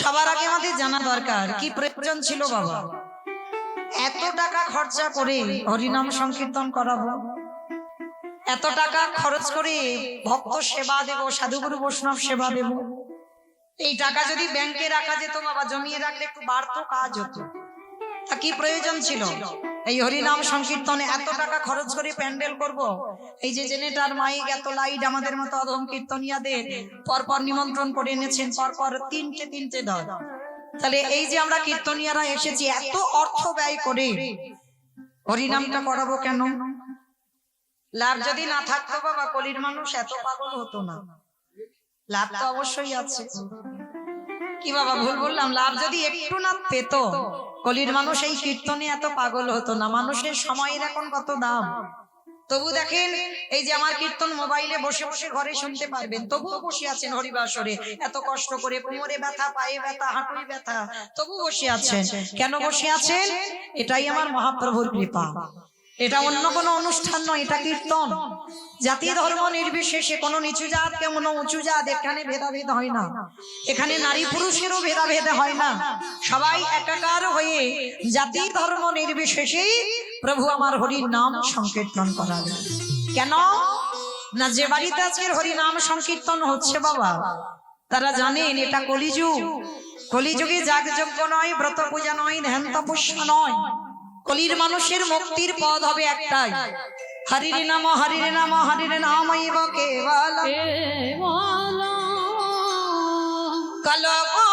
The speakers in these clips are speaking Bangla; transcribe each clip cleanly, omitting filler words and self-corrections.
সবার আগে আমাদের জানা দরকার কি প্রয়োজন ছিল বাবা এত টাকা খরচা করে হরিনাম সংকীর্তন করাবো, এত টাকা খরচ করে ভক্ত সেবা দেব, সাধুগুরু বৈষ্ণব সেবা দেব। এই টাকা যদি ব্যাংকে রাখা যেত বাবা, জমিয়ে রাখলে একটু বাড়তো, কাজ হতো। তা কি প্রয়োজন ছিল এই হরিনাম সংকীর্তনে এত টাকা খরচ করে প্যান্ডেল করব? এই যে জেনারেটর, মাইক, এত লাইট আমাদের মতো অধম কীর্তনিয়াদের পরপর নিমন্ত্রণ করে এনেছেন, পরপর তিনটে দল। তাহলে এই যে আমরা কীর্তনিয়ারা এসেছি এত অর্থ ব্যয় করে হরিনামটা করাবো কেন? লাভ যদি না থাকতো বাবা, কলির মানুষ এত পাগল হতো না। লাভ তো অবশ্যই আছে। কি বাবা ভুল বললাম? লাভ যদি একটু না পেত, কলির মানুষ এই কীর্তনে এত পাগল হতো না। মানুষের সময়ের এখন কত দাম। তবু দেখেন এই যে আমার কীর্তন মোবাইলে বসে বসে ঘরে শুনতে পারবেন, তবুও বসে আছেন হরিবাসরে, এত কষ্ট করে, কোমরে ব্যথা, পায়ে ব্যথা, হাঁটুয় ব্যথা, তবু বসে আছেন। কেন বসে আছেন? এটাই আমার মহাপ্রভুর কৃপা। এটা অন্য কোনো অনুষ্ঠান নয়, এটা কীর্তন। জাতি ধর্ম নির্বিশেষে, কোনো নিচু জাত কেমন উঁচু জাত, এখানে ভেদাভেদ হয় না। এখানে নারী পুরুষেরও ভেদাভেদ হয় না। সবাই একাকার হয়ে জাতি ধর্ম নির্বিশেষে প্রভু আমার হরির নাম সংকীর্তন করাবে। কেন না, যে বাড়িতে আজকের হরি নাম সংকীর্তন হচ্ছে বাবা, তারা জানেন এটা কলিযুগ। কলিযুগে যাগযজ্ঞ নয়, ব্রত পূজা নয়, ধ্যান তপস্যা নয়। কলির মানুষের মুক্তির পথ হবে একটাই, হরির নাম, হরির নাম, হরির নামৈব কেবল কলকো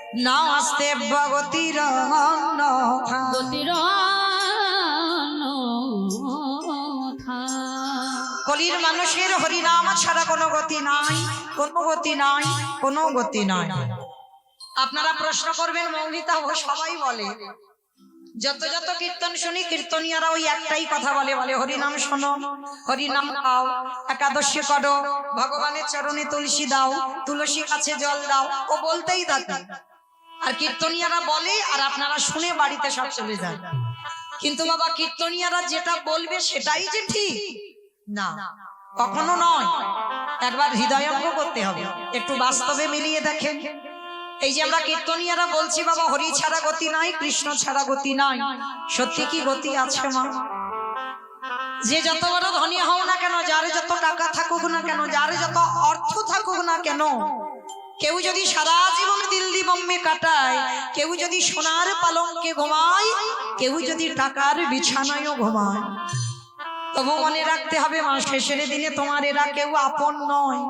নাস্তে গতির কলির মানুষের হরিনাম ছাড়া কোনো গতি নাই, কোনো গতি নাই, কোনো গতি নাই। আপনারা প্রশ্ন করবেন মৌলিতা, ও সবাই বলে, যত যত কীর্তন শুনি কীর্তনিয়ারা ওই একটাই কথা বলে, বলে হরিনাম শোনো, হরিনাম গাও, একাদশী করো, ভগবানের চরণে তুলসী দাও, তুলসী কাছে জল দাও, ও বলতেই থাকে। আর কীর্তনিয়ারা বলে আর আপনারা শুনে বাড়িতে সব চলে যান। কিন্তু বাবা কীর্তনিয়ারা যেটা বলবে সেটাই যে ঠিক না, কখনো নয়। একবার হৃদয়ঙ্গ করতে হবে, একটু বাস্তবে মিলিয়ে দেখেন। এই যে আমরা কীর্তনিয়ারা বলছি বাবা হরি ছাড়া গতি নাই, কৃষ্ণ ছাড়া গতি নাই, সত্যি কি গতি আছে মা? যে যত বড় ধনী হও না কেন, যার যত টাকা থাকুক না কেন, যার যত অর্থ থাকুক না কেন, কেউ যদি সারা জীবন দিল্লি বোম্বে কাটায়, কেউ যদি সোনার পালঙ্কে ঘুমায়, কেউ যদি টাকার বিছানায়ও ঘুমায়, তবু মনে রাখতে হবে মা, শেষের দিনে তোমার এরা কেউ আপন নয়।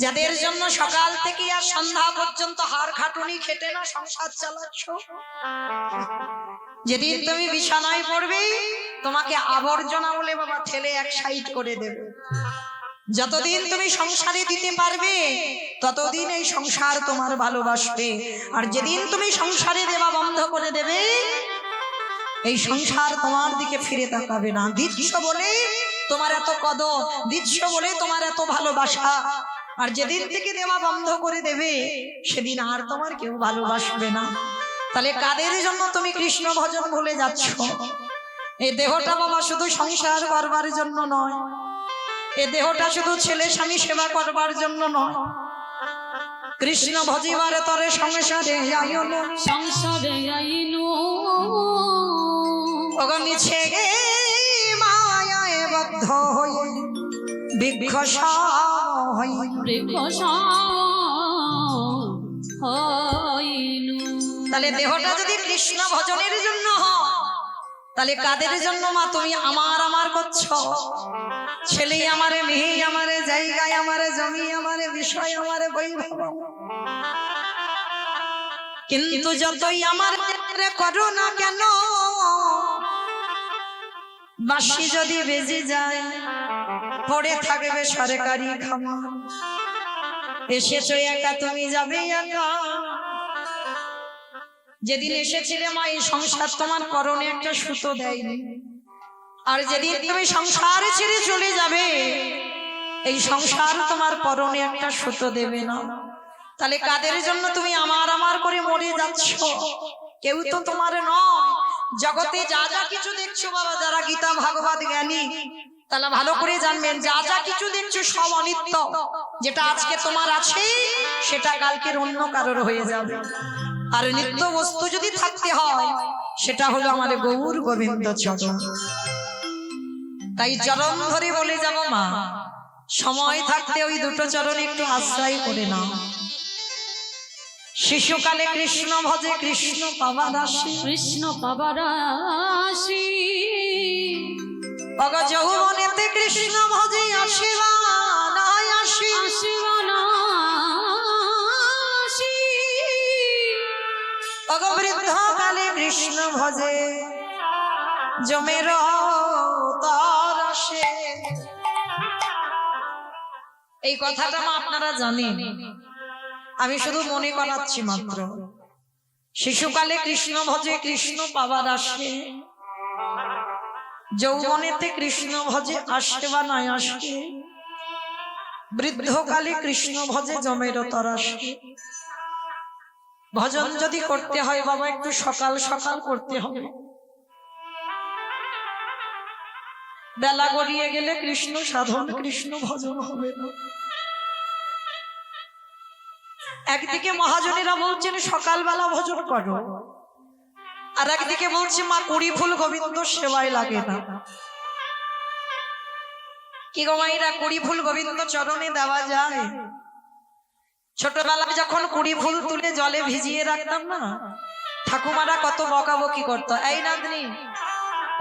যাদের জন্য সকাল থেকে আর সন্ধ্যা পর্যন্ত হাড় খাটুনি খেটে না সংসার চালাচ্ছ, যেদিন তুমি বিছানায় পড়বে তোমাকে আবর্জনা বলে বাবা ঠেলে এক সাইড করে দেবে। যতদিন তুমি সংসারে দিতে পারবে ততদিন এই সংসার তোমার ভালোবাসবে, আর যেদিন তুমি সংসারে দেওয়া বন্ধ করে দেবে এই সংসার তোমার দিকে ফিরে তাকাবে না। দিচ্ছ বলে তোমার এত কদর, দিচ্ছ বলে তোমার এত ভালোবাসা, আর যেদিন থেকে দেওয়া বন্ধ করে দেবে সেদিন আর তোমার কেউ ভালোবাসবে না। তাহলে কাদের জন্য তুমি কৃষ্ণ ভজন ভুলে যাচ্ছ? এই দেহটা বাবা শুধু সংসার করবার জন্য নয়, এই দেহটা শুধু ছেলে স্বামী সেবা করবার জন্য নয়। কৃষ্ণ ভজিবার তরে সংসারে আইনো, সংসারে আইনো অগমিছে গে মায়ায় বদ্ধ হয়ে তাহলে দেহটা যদি কৃষ্ণ ভজনের জন্য হয়, তাহলে কাদের জন্য মা তুমি আমার আমার করছো? ছেলে আমারে, মেয়ে আমারে, জায়গায় আমারে, জমি আমারে, বিষয় আমারে, বৈভব। কিন্তু যতই আমার করো না কেন, বাঁশি যদি বেজে যায় পড়ে থাকবে সরকারি খামার। এসেছো একা, তুমি যাবে একা। যেদিন এসেছিলে মা এই সংসার তোমার পরনে একটা সুতো দেয়নি, আর যেদিন তুমি সংসার ছেড়ে চলে যাবে এই সংসার তোমার পরনে একটা সুতো দেবে না। তাহলে কাদের জন্য তুমি আমার আমার করে মরে যাচ্ছ? কেউ তো তোমার নয়। জগতে যা যা কিছু দেখছো বাবা, যারা গীতা ভাগবত জ্ঞানী তাহলে ভালো করে জানবেন যা যা কিছু দেখছো সব অনিত্য। যেটা আজকে তোমার আছে সেটা কালকের অন্য কারোর হয়ে যাবে। আর নিত্য বস্তু যদি থাকতে হয় সেটা হলো আমাদের গৌর গোবিন্দ চরণ। তাই চরণ ধরে বলে যাব মা, সময় থাকতে ওই দুটো চরণ একটু আশ্রয় করে নাও। শিশুকালে কৃষ্ণ ভজে কৃষ্ণ পাবার আসি, কৃষ্ণ পাবার আসি, অগ যৌবনেতে কৃষ্ণ ভজে আসিবা নাই আসি, আসিবা না আসি, অগ বৃদ্ধ কালে কৃষ্ণ ভজে জমের তার আসে। এই কথাটা মা আপনারা জানেন, আমি শুধু মনে করাচ্ছি মাত্র। শিশুকালে কৃষ্ণ ভজে কৃষ্ণ পাবার আসে, যৌবনেতে কৃষ্ণ ভজে আসে বা নাই আসে, বৃদ্ধকালে কৃষ্ণ ভজে জমের তর আসে। ভজন যদি করতে হয় বাবা একটু সকাল সকাল করতে হবে। বেলা গড়িয়ে গেলে কৃষ্ণ সাধন কৃষ্ণ ভজন হবে না। একদিকে মহাজনেরা বলছেন সকালবেলা ভজন করো, আর একদিকে বলছে মা কুড়ি ফুল গোবিন্দ সেবায় লাগে না। কি গো মাইরা, কুড়ি ফুল গোবিন্দ চরণে দেওয়া যায়? ছোটবেলায় যখন কুড়ি ফুল তুলে জলে ভিজিয়ে রাখতাম না, ঠাকুমারা কত বকাবকি করতো, এই নাতনি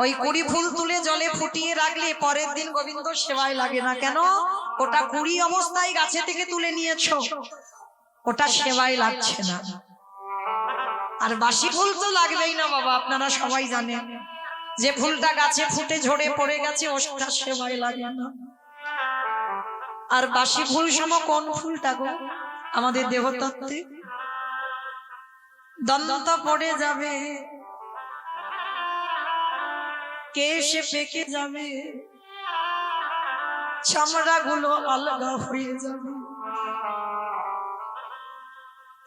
ওই কুড়ি ফুল তুলে জলে ফুটিয়ে রাখলে পরের দিন গোবিন্দ সেবায় লাগে না। কেন? ওটা কুড়ি অবস্থায় গাছে থেকে তুলে নিয়েছো, ওটা সেবায় লাগছে না। আর বাসি ফুল তো লাগবেই না বাবা, আপনারা সবাই জানেন যে ফুলটা গাছে ফুটে ঝরে পড়ে গেছে ওটা সেবায় লাগে না। আর বাসি ফুল সম কোন ফুলটা গো আমাদের দেহতত্ত্বে? দন্ত পড়ে যাবে, কেশে পেকে যাবে, চামড়া গুলো আলগা হয়ে যাবে,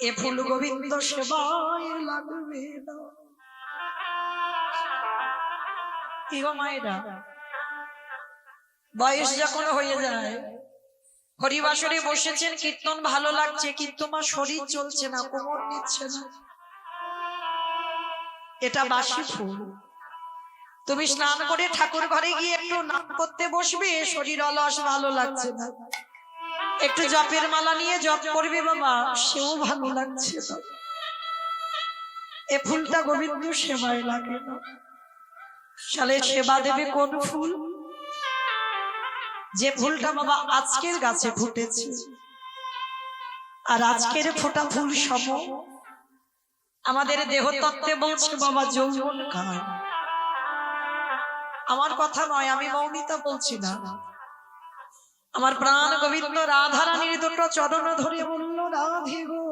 এ ফুল গোবিন্দ সেবায় লাগবে না। কি গো মায়েরা, বয়স যখন হয়ে যায়, হরিবাসরে বসেছেন, কীর্তন ভালো লাগছে কিন্তু মা শরীর চলছে না, কোমর নিচ্ছে না, এটা বাসি ফুল। তুমি স্নান করে ঠাকুর ঘরে গিয়ে একটু নাম করতে বসবে, শরীর অলস, ভালো লাগছে না। একটু জপের মালা নিয়ে জপ করবে বাবা, সেও ভালো লাগছে না। এ ফুলটা গোবিন্দ সেবায় লাগে না। সালে সেবা দেবে কোন ফুল? যে ফুলটা বাবা আজকের গাছে ফুটেছে, আর আজকের ফোটা ফুল সম আমাদের দেহতত্ত্বে বলছে বাবা যৌবন কাল। আমার কথা নয়, আমি মৌমিতা বলছি না, আমার প্রাণ গোবিন্দ রাধারানীর দুটো চরণ ধরে বলল, রাধে গো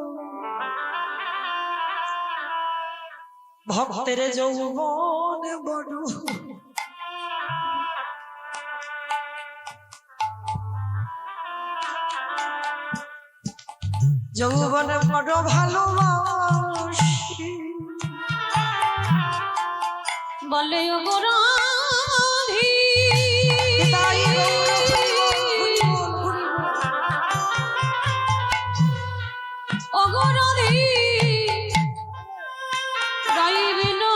ভক্তের যৌবন বড়, যৌবন বড় ভালোবাসি, বলে ও গো রাধি, তাই ও গো রাধি, গাইবে না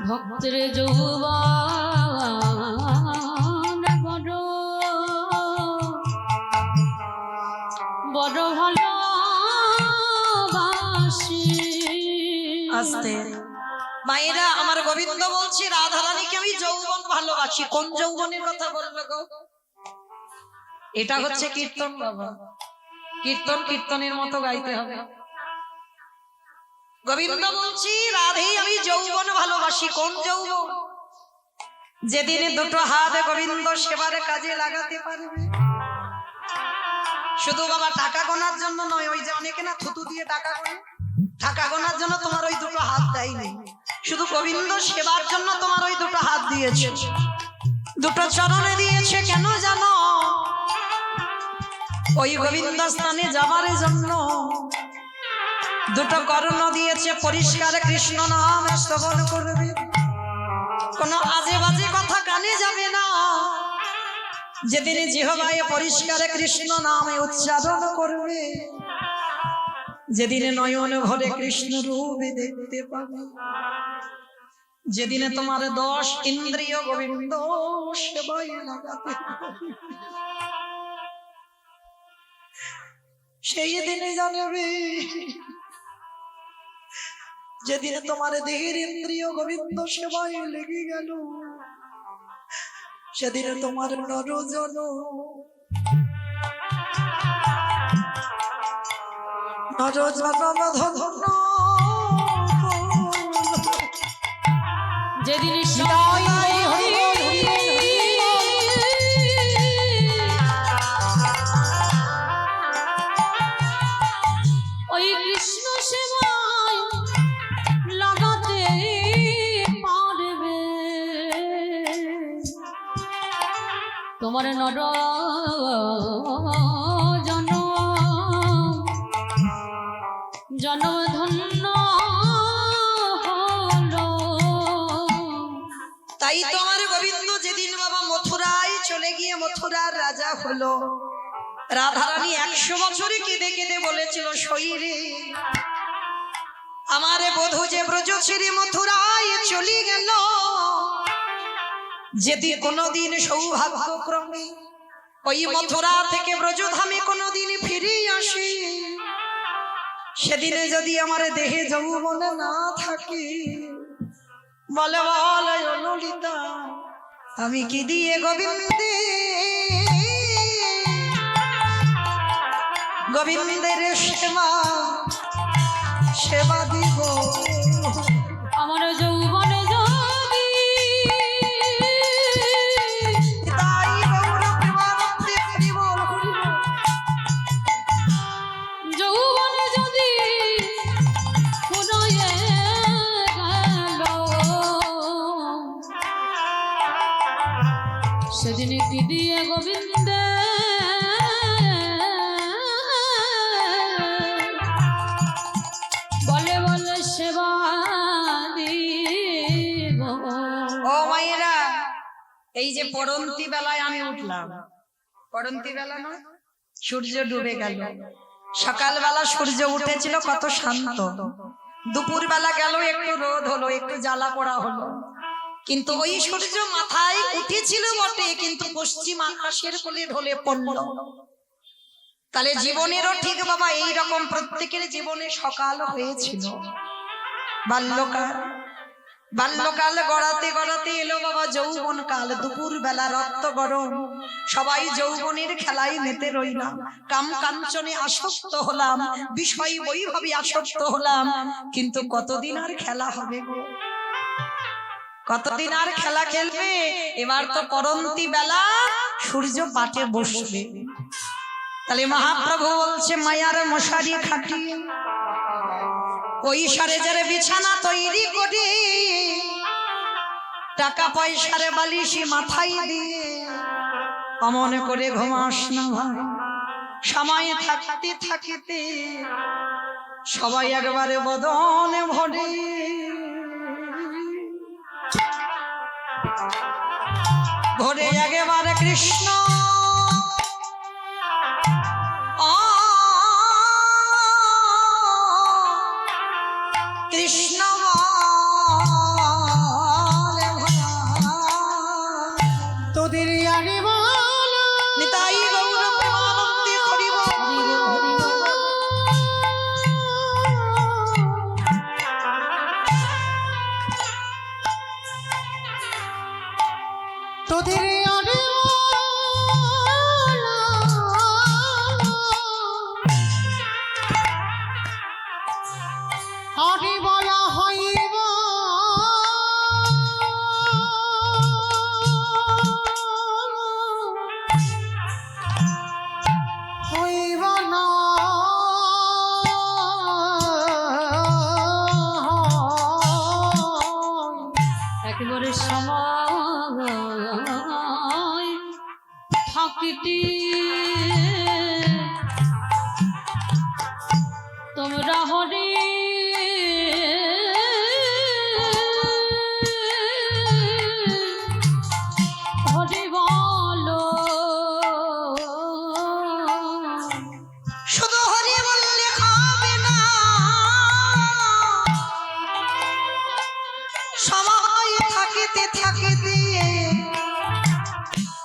ভক্তের যৌবন বড় বড় ভালোবাসি। আস্তে মায়েরা, আমার গোবিন্দ বলছি রাধারানীকে আমি যৌবন ভালোবাসি। কোন যৌবনের কথা বলবে গো? এটা হচ্ছে কীর্তন বাবা, কীর্তন কীর্তনের মতো গাইতে হবে। গোবিন্দ বলছি রাধে আমি যৌবন ভালোবাসি। কোন যৌবন? যেদিন দুটো হাত গোবিন্দ সেবার কাজে লাগাতে পারবে। শুধু বাবা টাকা গোনার জন্য নয়, ওই যে অনেকে না থুতু দিয়ে টাকা গোনে, টাকা গোনার জন্য তোমার ওই দুটো হাত দেয়নি, শুধু গোবিন্দ সেবার জন্য তোমার ওই দুটো হাত দিয়েছে, দুটো চরণে দিয়েছে। কেন জানো? ওই গোবিন্দ স্থানে যাবার জন্য দুটো কর্ণ দিয়েছে, পরিষ্কার কৃষ্ণ নাম শ্রবণ করবে, কোনো আজে বাজে কথা কানে যাবে না। যেদিন জিহ্বায় পরিষ্কার কৃষ্ণ নামে উচ্চারণ করবে, যেদিনে নয়ন ভরে কৃষ্ণ রূপে দেখতে পাবে, যেদিনে তোমার 10 ইন্দ্রিয় গোবিন্দ সেবায় লাগাতে হবে, সেই দিনে জানবে যেদিনে তোমার দেহের ইন্দ্রিয় গোবিন্দ সেবায় লেগে গেল, সেদিনে তোমার নরজন ধন্য যেদিন ওই কৃষ্ণ সেবায় লাগাতে পারবে, তোমার নর জনম ধন্য হলো। তাই তোমার গোবিন্দ যেদিন বাবা মথুরায় চলে গিয়ে মথুরার রাজা হলো, রাধারানী 100 বছরে কেঁদে কেঁদে বলেছিল, শরীরে আমারে বধূ যে ব্রজ ছেড়ে মথুরায় চলে গেল, যদি কোনোদিন সৌভাগ্যক্রমে ওই মথুরা থেকে ব্রজধামে কোনোদিন ফিরে আসে, সেদিনে যদি আমার দেহে যৌবন না থাকে, বলে বলে ললিতা আমি কি দিয়ে গোবিন্দে গোবিন্দের সেবা দিব, আমার যৌবনে যদি তাই গৌর প্রেমানন্দে হরি বল হরি বল। যৌবনে যদি ফুরয়ে গেল, সেদিন কি দিয়ে গোবিন্দে বলে বলে সেবা দিব। ও মায়েরা, এই যে পড়ন্তি বেলায় আমি উঠলাম, পড়ন্তি বেলা নয়, সূর্য ডুবে গেল, সকালবেলা সূর্য উঠেছিল কত শান্ত, দুপুর বেলা গেল একটু রোদ হলো, একটু জ্বালা পোড়া হলো, কিন্তু ওই সূর্য মাথায় উঠেছিল বটে, কিন্তু পশ্চিম আকাশের কোলে ঢলে পড়ল। তাহলে জীবনেরও ঠিক বাবা এইরকম প্রত্যেকের জীবনে সকাল হয়েছিল, বাল্যকাল, বাল্যকাল গড়াতে গড়াতে এলো বাবা যৌবন কাল, দুপুর বেলা রক্ত গরম, সবাই যৌবনের খেলায় মেতে রইলাম, কাম কাঞ্চনে আসক্ত হলাম, বিষয় বৈভবে আসক্ত হলাম, কিন্তু কতদিন আর খেলা হবে গো, কতদিন আর খেলা খেলবে? এবার তো পরন্তি বেলা সূর্য পাটে বসবে। তাহলে মহাপ্রভু বলছে মায়ার মশারি খাটিয়ে ওই সারে যারে বিছানা তৈরি করে, টাকা পয়সারে বালিশি মাথায় দিয়ে অমন করে ঘুমাস না ভাই, সময় থাকতে থাকিতে সবাই একবারে বদনে ভরে, ভরে একেবারে কৃষ্ণ কৃষ্ণ তোদের আরে বলো নিতাই গৌর প্রেমানন্দে হরি বল। তোদের আরে আরে বলা হইব হইব না একেবারে সময় থাকিতে তোমরা হরি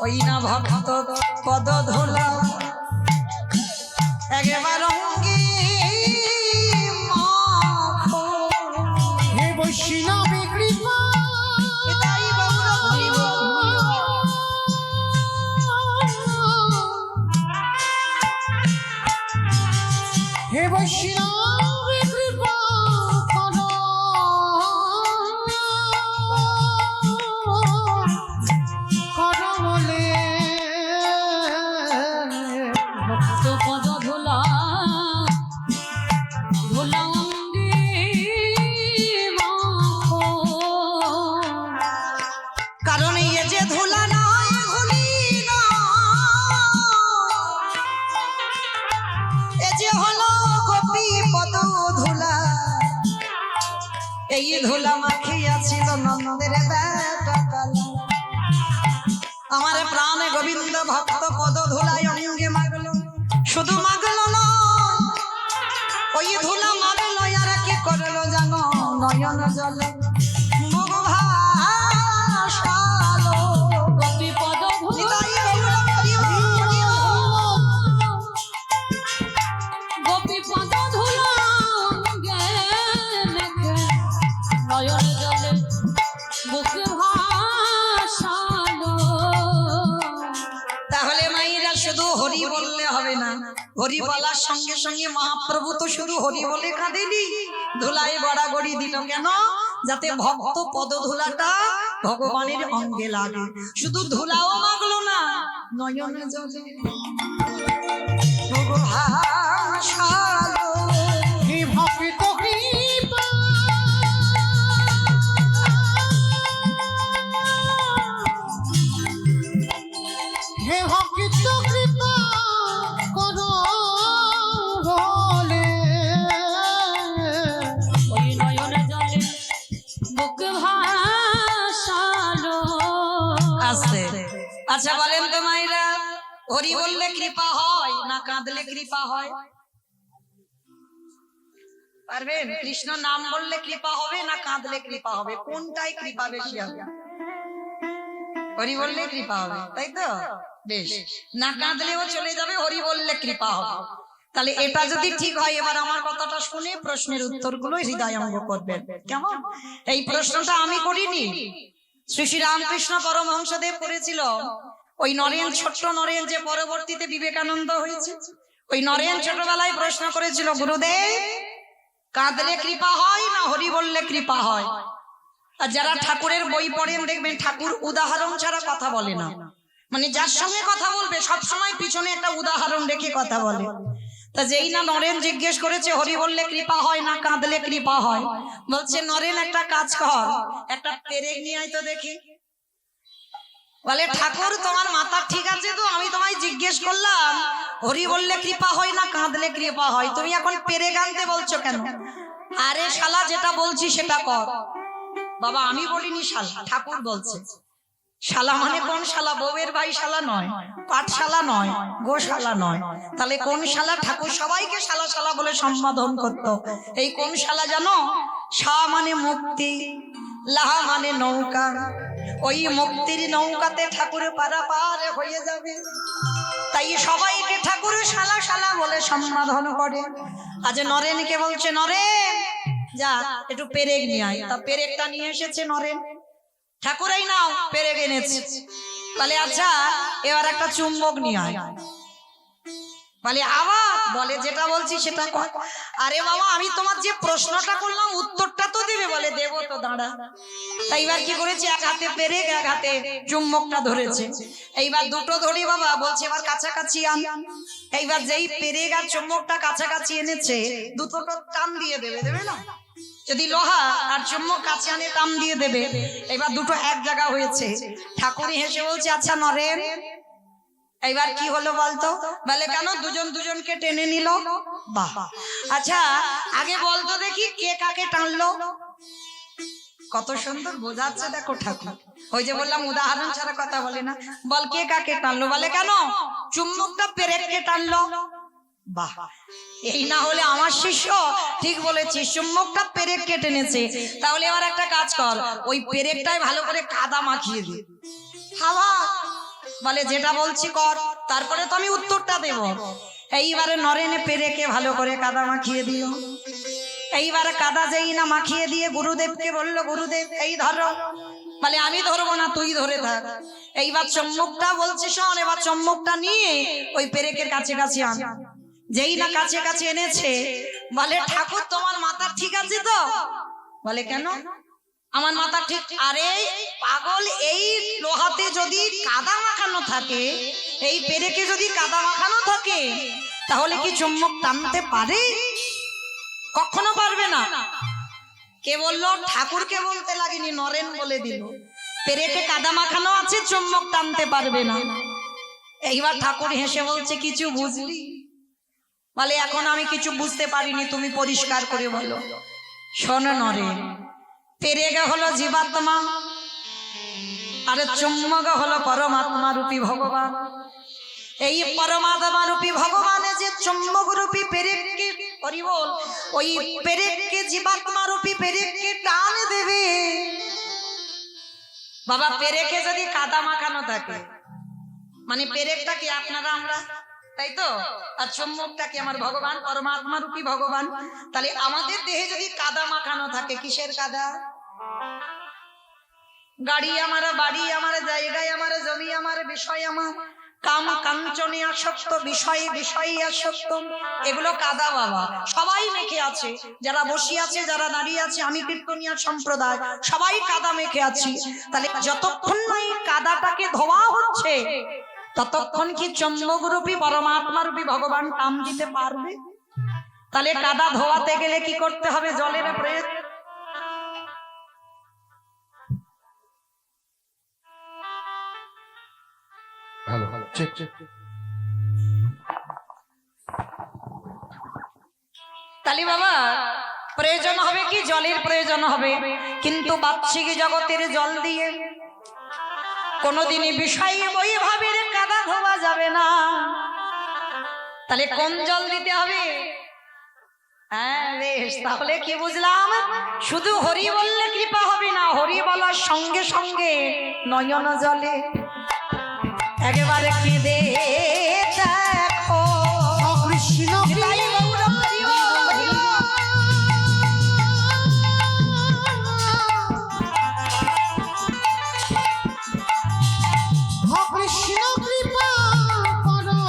ওই না ভক্ত পদ ধুলা একবার অঙ্গে মাখো। হে বৈষ্ণবী কৃপা এটাই গৌর হরিব। হে বৈষ্ণবী কৃপা করো করো বলে ভক্ত পদ ধুলা ধুলা অঙ্গে মাখো। কারণ এই যে ধুলা নয় ধুলি এ যে হলো গোপী পদ ধুলা। এই ধুলা মাখিয়াছিল নন্দের বেটা কালা। আমার প্রাণে গোবিন্দ ভক্ত পদ ধুলায় অঙ্গে মাগলো, শুধু মাগলো না ওই ধুলা মাগলো আর কি করলো জানো, নয়ন জলে মুখ ভাসালো। গোপী পদ ধুলা গোপী পদ ধুলা অঙ্গে মেখে নয়ন জলে বুকে ভাসালো। তাহলে মাইরা শুধু হরি বললে হবে না, হরি বলার সঙ্গে সঙ্গে মহাপ্রভু তো শুধু হরি বলে কাঁদেনি, ধুলায় গড়াগড়ি দিল কেন, যাতে ভক্ত পদ ধুলাটা ভগবানের অঙ্গে লাগে। শুধু ধুলাও মাগলো না, নয়ন জলে মুখ ভাসালো। হে ভক্ত কৃপা হে ভক্ত কৃপা করো বলে ওই নয়ন জলে বুক ভাসালো। আস্তে আচ্ছা বলেন তো মাইরা, হরি বললে কৃপা হয় না কাঁদলে কৃপা হয়? পারবেন? কৃষ্ণ নাম বললে কৃপা হবে না কাঁদলে কৃপা হবে? কোনটাই কৃপা বেশি হবে? হরি বললে কৃপা হবে, তাই তো? বেশ, না কাঁদলেও চলে যাবে, হরি বললে কৃপা হবে। তাহলে এটা যদি ঠিক হয়, এবার আমার কথাটা শুনে প্রশ্নের উত্তরগুলো হৃদয়ঙ্গ করবেন, কেমন? এই প্রশ্নটা আমি করিনি, শ্রী শ্রী রামকৃষ্ণ পরমহংসদেব করেছিল। ওই নরেন, ছোট্ট নরেন যে পরবর্তীতে বিবেকানন্দ হয়েছে, ওই নরেন ছোটবেলায় প্রশ্ন করেছিল, গুরুদেব কাঁদলে কৃপা হয় না হরি বললে কৃপা হয়? আর যারা ঠাকুরের বই পড়েন দেখবেন ঠাকুর উদাহরণ ছাড়া কথা বলে না, মানে যার সঙ্গে কথা বলবে সবসময় পিছনে একটা উদাহরণ রেখে কথা বলে। তা যেই না নরেন জিজ্ঞেস করেছে হরি বললে কৃপা হয় না কাঁদলে কৃপা হয়, বলছে নরেন একটা কাজ কর, একটা পেরেক নিয়ে আয় তো দেখি। বলে ঠাকুর তোমার মাথা ঠিক আছে তো, আমি তোমায় জিজ্ঞেস করলাম হরি বললে কৃপা হয় না কাঁদলে কৃপা হয়, তুমি এখন পেরেক আনতে বলছো কেন? আরে শালা যেটা বলছি সেটা কর। বাবা আমি বলিনি শালা, ঠাকুর বলছে। শালা মানে কোন শালা? বউয়ের ভাই শালা নয়, পাঠশালা নয়, গোশালা নয়। তাহলে কোন শালা? ঠাকুর সবাইকে শালা শালা বলে সম্বোধন করতো। এই কোন শালা জানো? শা মানে মুক্তি, লাহা মানে নৌকা। ওই মুক্তির নৌকাতে ঠাকুর পারাপার হয়ে যাবে, তাই সবাইকে ঠাকুর শালা শালা বলে সম্বোধন করে। আজ নরেনকে বলছে, নরেন যা একটু পেরেক নিয়ে আয়। তা পেরেকটা নিয়ে এসেছে নরেন, ঠাকুরাই নাও পেরেক এনেছে। বলে আচ্ছা এবার একটা চুম্বক নিয়ে আয়। বলে আবার? বলে যেটা বলছি সেটা কর। আরে বাবা আমি তোমার যে প্রশ্নটা করলাম উত্তরটা তো দেবে। বলে দেবো তো, দাঁড়া। তাই এবার কি করেছে, এক হাতে পেরেক এক হাতে চুম্বকটা ধরেছে। এইবার দুটো ধরি বাবা, বলছে এবার কাছাকাছি আন। এইবার যেই পেরেক আর চুম্বকটা কাছাকাছি এনেছে, দুটো টান দিয়ে দেবে, দেবে না? যদি লোহা আর চুম্বক কাছে আনে টান দিয়ে দেবে। এবার দুটো এক জায়গা হয়েছে। ঠাকুর হেসে বলছে, আচ্ছা নরেন এইবার কি হলো বলতো? বলে কেন? দুজন দুজনকে টেনে নিল। বাহ, আচ্ছা আগে বলতো দেখি কে কাকে টানলো। কত সুন্দর বোঝাচ্ছে দেখো ঠাকুর। ওই যে বললাম উদাহরণ ছাড়া কথা বলে না। বল কে কাকে টানলো? বলে কেন? চুম্বকটা পেরেককে টানলো। বাহ, এই না হলে আমার শিষ্য ঠিক বলেছি, চুম্বকটা পেরেককে টেনেছে। তাহলে এবার একটা কাজ কর, ওই পেরেকটাই ভালো করে কাদা মাখিয়ে দে। হাওয়া বলে যেটা বলছি কর, তারপরে তো আমি উত্তরটা দেব। এইবারে নরেনে পেরেকে ভালো করে কাদা মাখিয়ে দিও। এইবারে কাদা যেই না মাখিয়ে দিয়ে গুরুদেবকে বললো, গুরুদেব এই ধরো। বলে আমি ধরবো না, তুই ধরে থাক। এইবার চম্মুকটা বলছি শোন, এবার চম্মুকটা নিয়ে ওই পেরেকের কাছে কাছে আন। যেই না কাছে কাছে এনেছে, বলে ঠাকুর তোমার মাথা ঠিক আছে তো? বলে কেন? আমার মাথা ঠিক। আরে পাগল, এই লোহাতে যদি কাদা মাখানো থাকে, এই পেরেকে যদি কাদা মাখানো থাকে, তাহলে কি চুম্বক টানতে পারে? কখনো পারবে না। কে বললো? ঠাকুরকে বলতে লাগেনি, নরেন বলে দিল পেরেকে কাদা মাখানো আছে, চুম্বক টানতে পারবে না। এইবার ঠাকুর হেসে বলছে কিছু বুঝলি? বলে এখন আমি কিছু বুঝতে পারিনি, তুমি পরিষ্কার করে বলো। শোন নরেন, পেরেকে হলো জীবাত্মা, আর চুম্বক হলো পরমাত্মা রূপী ভগবান। এই পরমাত্মা রূপী ভগবানে যে চুম্বক রূপী পেরেককে পরিবল, ওই পেরেককে জীবাত্মা রূপী পেরেককে টান দেবে। বাবা পেরেকে যদি কাদা মাখানো থাকে, মানে পেরেকটা কি আপনারা আমরা, তাই তো? আর চুম্বকটা কি আমার ভগবান, পরমাত্মা রূপী ভগবান। তাহলে আমাদের দেহে যদি কাদা মাখানো থাকে, কিসের কাদা? গাড়ি আমার, বাড়ি আমার, জায়গায় আমার, জমি আমার, বিষয় আমার, কাম কাঞ্চনে আসক্ত, বিষয়ে বিষয়ে আসক্ত, এগুলো কাদা বাবা। সবাই মেখে আছে, যারা বসে আছে, যারা দাঁড়িয়ে আছে, আমি কীর্তনিয়া সম্প্রদায় সবাই কাদা মেখে আছি। তাহলে যতক্ষণ না এই কাদাটাকে ধোয়া হচ্ছে, ততক্ষণ কি চম্বক রূপী পরমাত্মা রূপী ভগবান কাম দিতে পারবে? তাহলে কাদা ধোয়াতে গেলে কি করতে হবে? জলের প্রয়োজন। ভালো ভালো, চেক চেক। তালি বাবা, প্রয়োজন হবে কি? জলের প্রয়োজন হবে। কিন্তু বাহ্যিক জগতের জল দিয়ে কোনোদিনই বিষয় বৈভাবের কাদা ধোয়া যাবে না। তাহলে কোন জল দিতে হবে? হ্যাঁ বেশ, তাহলে কি বুঝলাম? শুধু হরি বললে কৃপা হবে না, হরি বলার সঙ্গে সঙ্গে নয়ন জলে একেবারে কেঁদে দেখো কৃষ্ণ তাই গৌর হরি বল, হরি বল। কৃষ্ণ কৃপা করো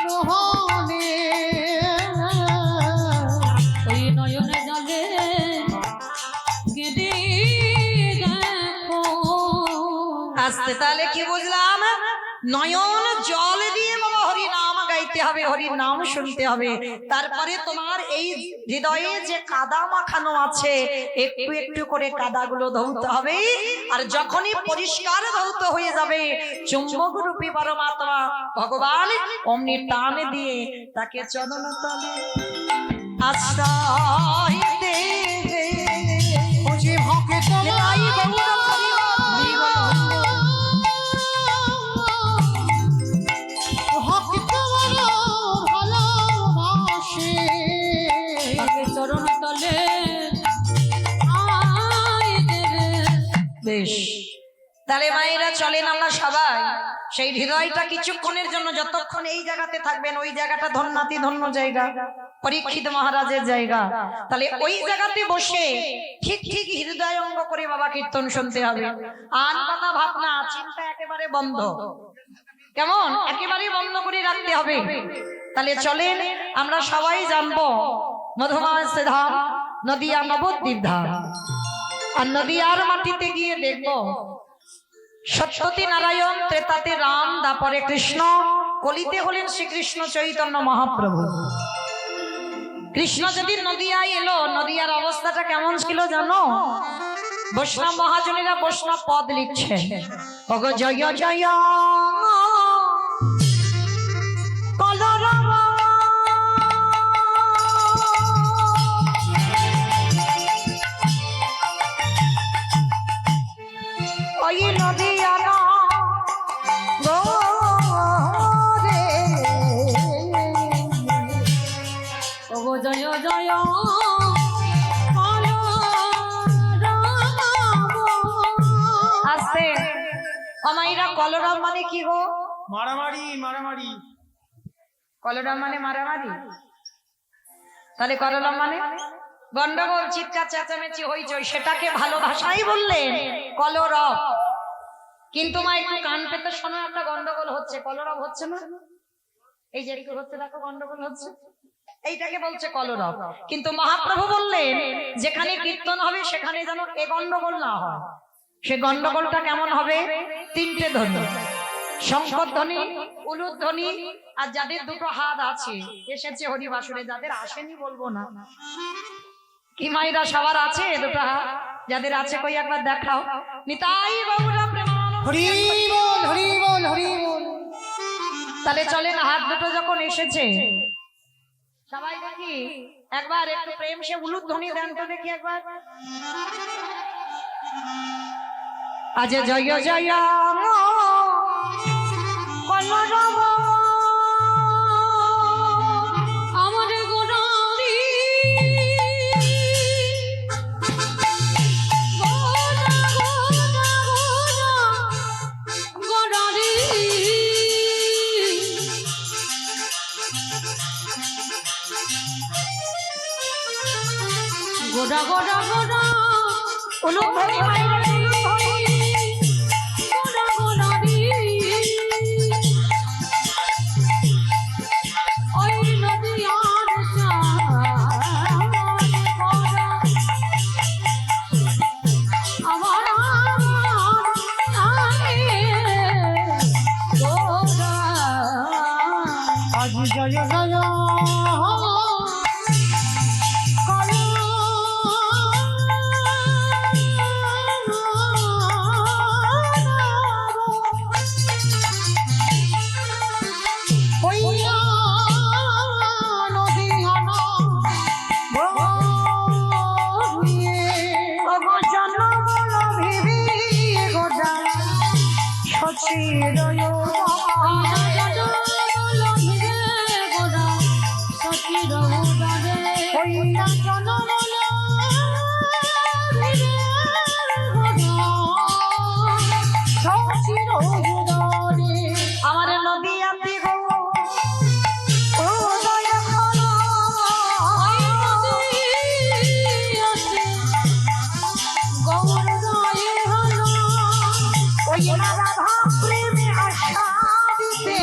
মোহনে, ওই নয়নে জলে কেঁদে দেখো। আসতে তাহলে কি বুঝলাম? নয়ন জল দিয়ে বাবা হরি নাম গাইতে হবে, হরি নাম শুনতে হবে। তারপরে তোমার এই হৃদয়ে যে কাদা মাখানো আছে, একটু একটু করে কাদাগুলো ধৌতে হবে। আর যখনই পরিষ্কার ধৌত হয়ে যাবে, চুম্বক রূপী পরমাত্মা ভগবান অমনি টান দিয়ে তাকে চরণ তলে আশ্রয় দেবে। বুঝি ভকে তাই গৌর হরি বল, হরি বল, হরি বল। ভক্ত বড় ভালোবাসে, তাকে চরণ তলে আয় দেবে। বেশ, তাহলে মায়েরা চলেন আমরা সবাই সেই হৃদয়টা কিছুক্ষণের জন্য, যতক্ষণ এই জায়গাতে থাকবেন, ওই জায়গাটা ধন্যাতি ধন্য জায়গা, পরীক্ষিত মহারাজের জায়গা। তাহলে ওই জায়গাতে বসে ঠিক ঠিক হৃদয় অঙ্গ করে বাবা কীর্তন শুনতে হবে। আন কথা ভাবনা চিন্তা একেবারে বন্ধ, কেমন? একেবারে বন্ধ করে রাখতে হবে। তাহলে চলেন আমরা সবাই জানবো মধুমাস ধাম, নদিয়া নবদ্বীপ ধাম। আর নদিয়ার মাটিতে গিয়ে দেখবো সত্যতে নারায়ণ, ত্রেতাতে রাম, দাপরে কৃষ্ণ, কলিতে হলেন শ্রীকৃষ্ণ চৈতন্য মহাপ্রভু। কৃষ্ণ যেদিন নদিয়ায় এলো, নদিয়ার অবস্থাটা কেমন ছিল জানো? বৈষ্ণব মহাজনেরা বৈষ্ণব পদ লিখছেন, ওগো জয় জয় কলরব, ওই নদিয়া রে, ওগো জয় জয় আসতে আমার মাইরা কলরব মানে কি গো? মারামারি মারামারি। কলরব মানে মারামারি, তাহলে কলরব মানে গন্ডগোল, চিৎকার চেঁচামেচি হইচই, সেটাকে ভালো ভাষাই বললেন কলরব। কিন্তু মা একটু কান পেতে শোনো, একটা গন্ডগোল হচ্ছে, কলরব হচ্ছে না? এই যে একটু হচ্ছে, দেখো গন্ডগোল হচ্ছে, এইটাকে বলছে কলরব। কিন্তু মহাপ্রভু বললেন যেখানে কীর্তন হবে সেখানে যেন এ গন্ডগোল না হয়। সে গন্ডগোলটা কেমন হবে? তিনটে ধ্বনি, শঙ্করধ্বনি, উলুধ্বনি, আর যাদের দুটো হাত আছে এসেছে হরিবাসরে, যাদের আসেনি বলবো না, কি মাইরা সবার আছে দুটো হাত? যাদের আছে কই একবার দেখাও। নিতাই বাবুরা প্রেমানন্দ। হরি বল হরি বল হরি বল। তাহলে চলেন, হাত দুটো যখন এসেছে সবাই দেখি একবার একটু প্রেম সে উলুধ্বনি দেন তো দেখি একবার। আজ জয় জয় কলরব আমার গোড়ারি গোড়ারি গোড়া গোড়া গোড়া উলুধ্বনি মাইরা উলুধ্বনি। গোড়া গোড়ারি ওই নদী আর আমার আজ জয় জয় আমার নদী আপনি গো ও দয় খোলো। ওই না রাধা প্রেমে আশা দিতে,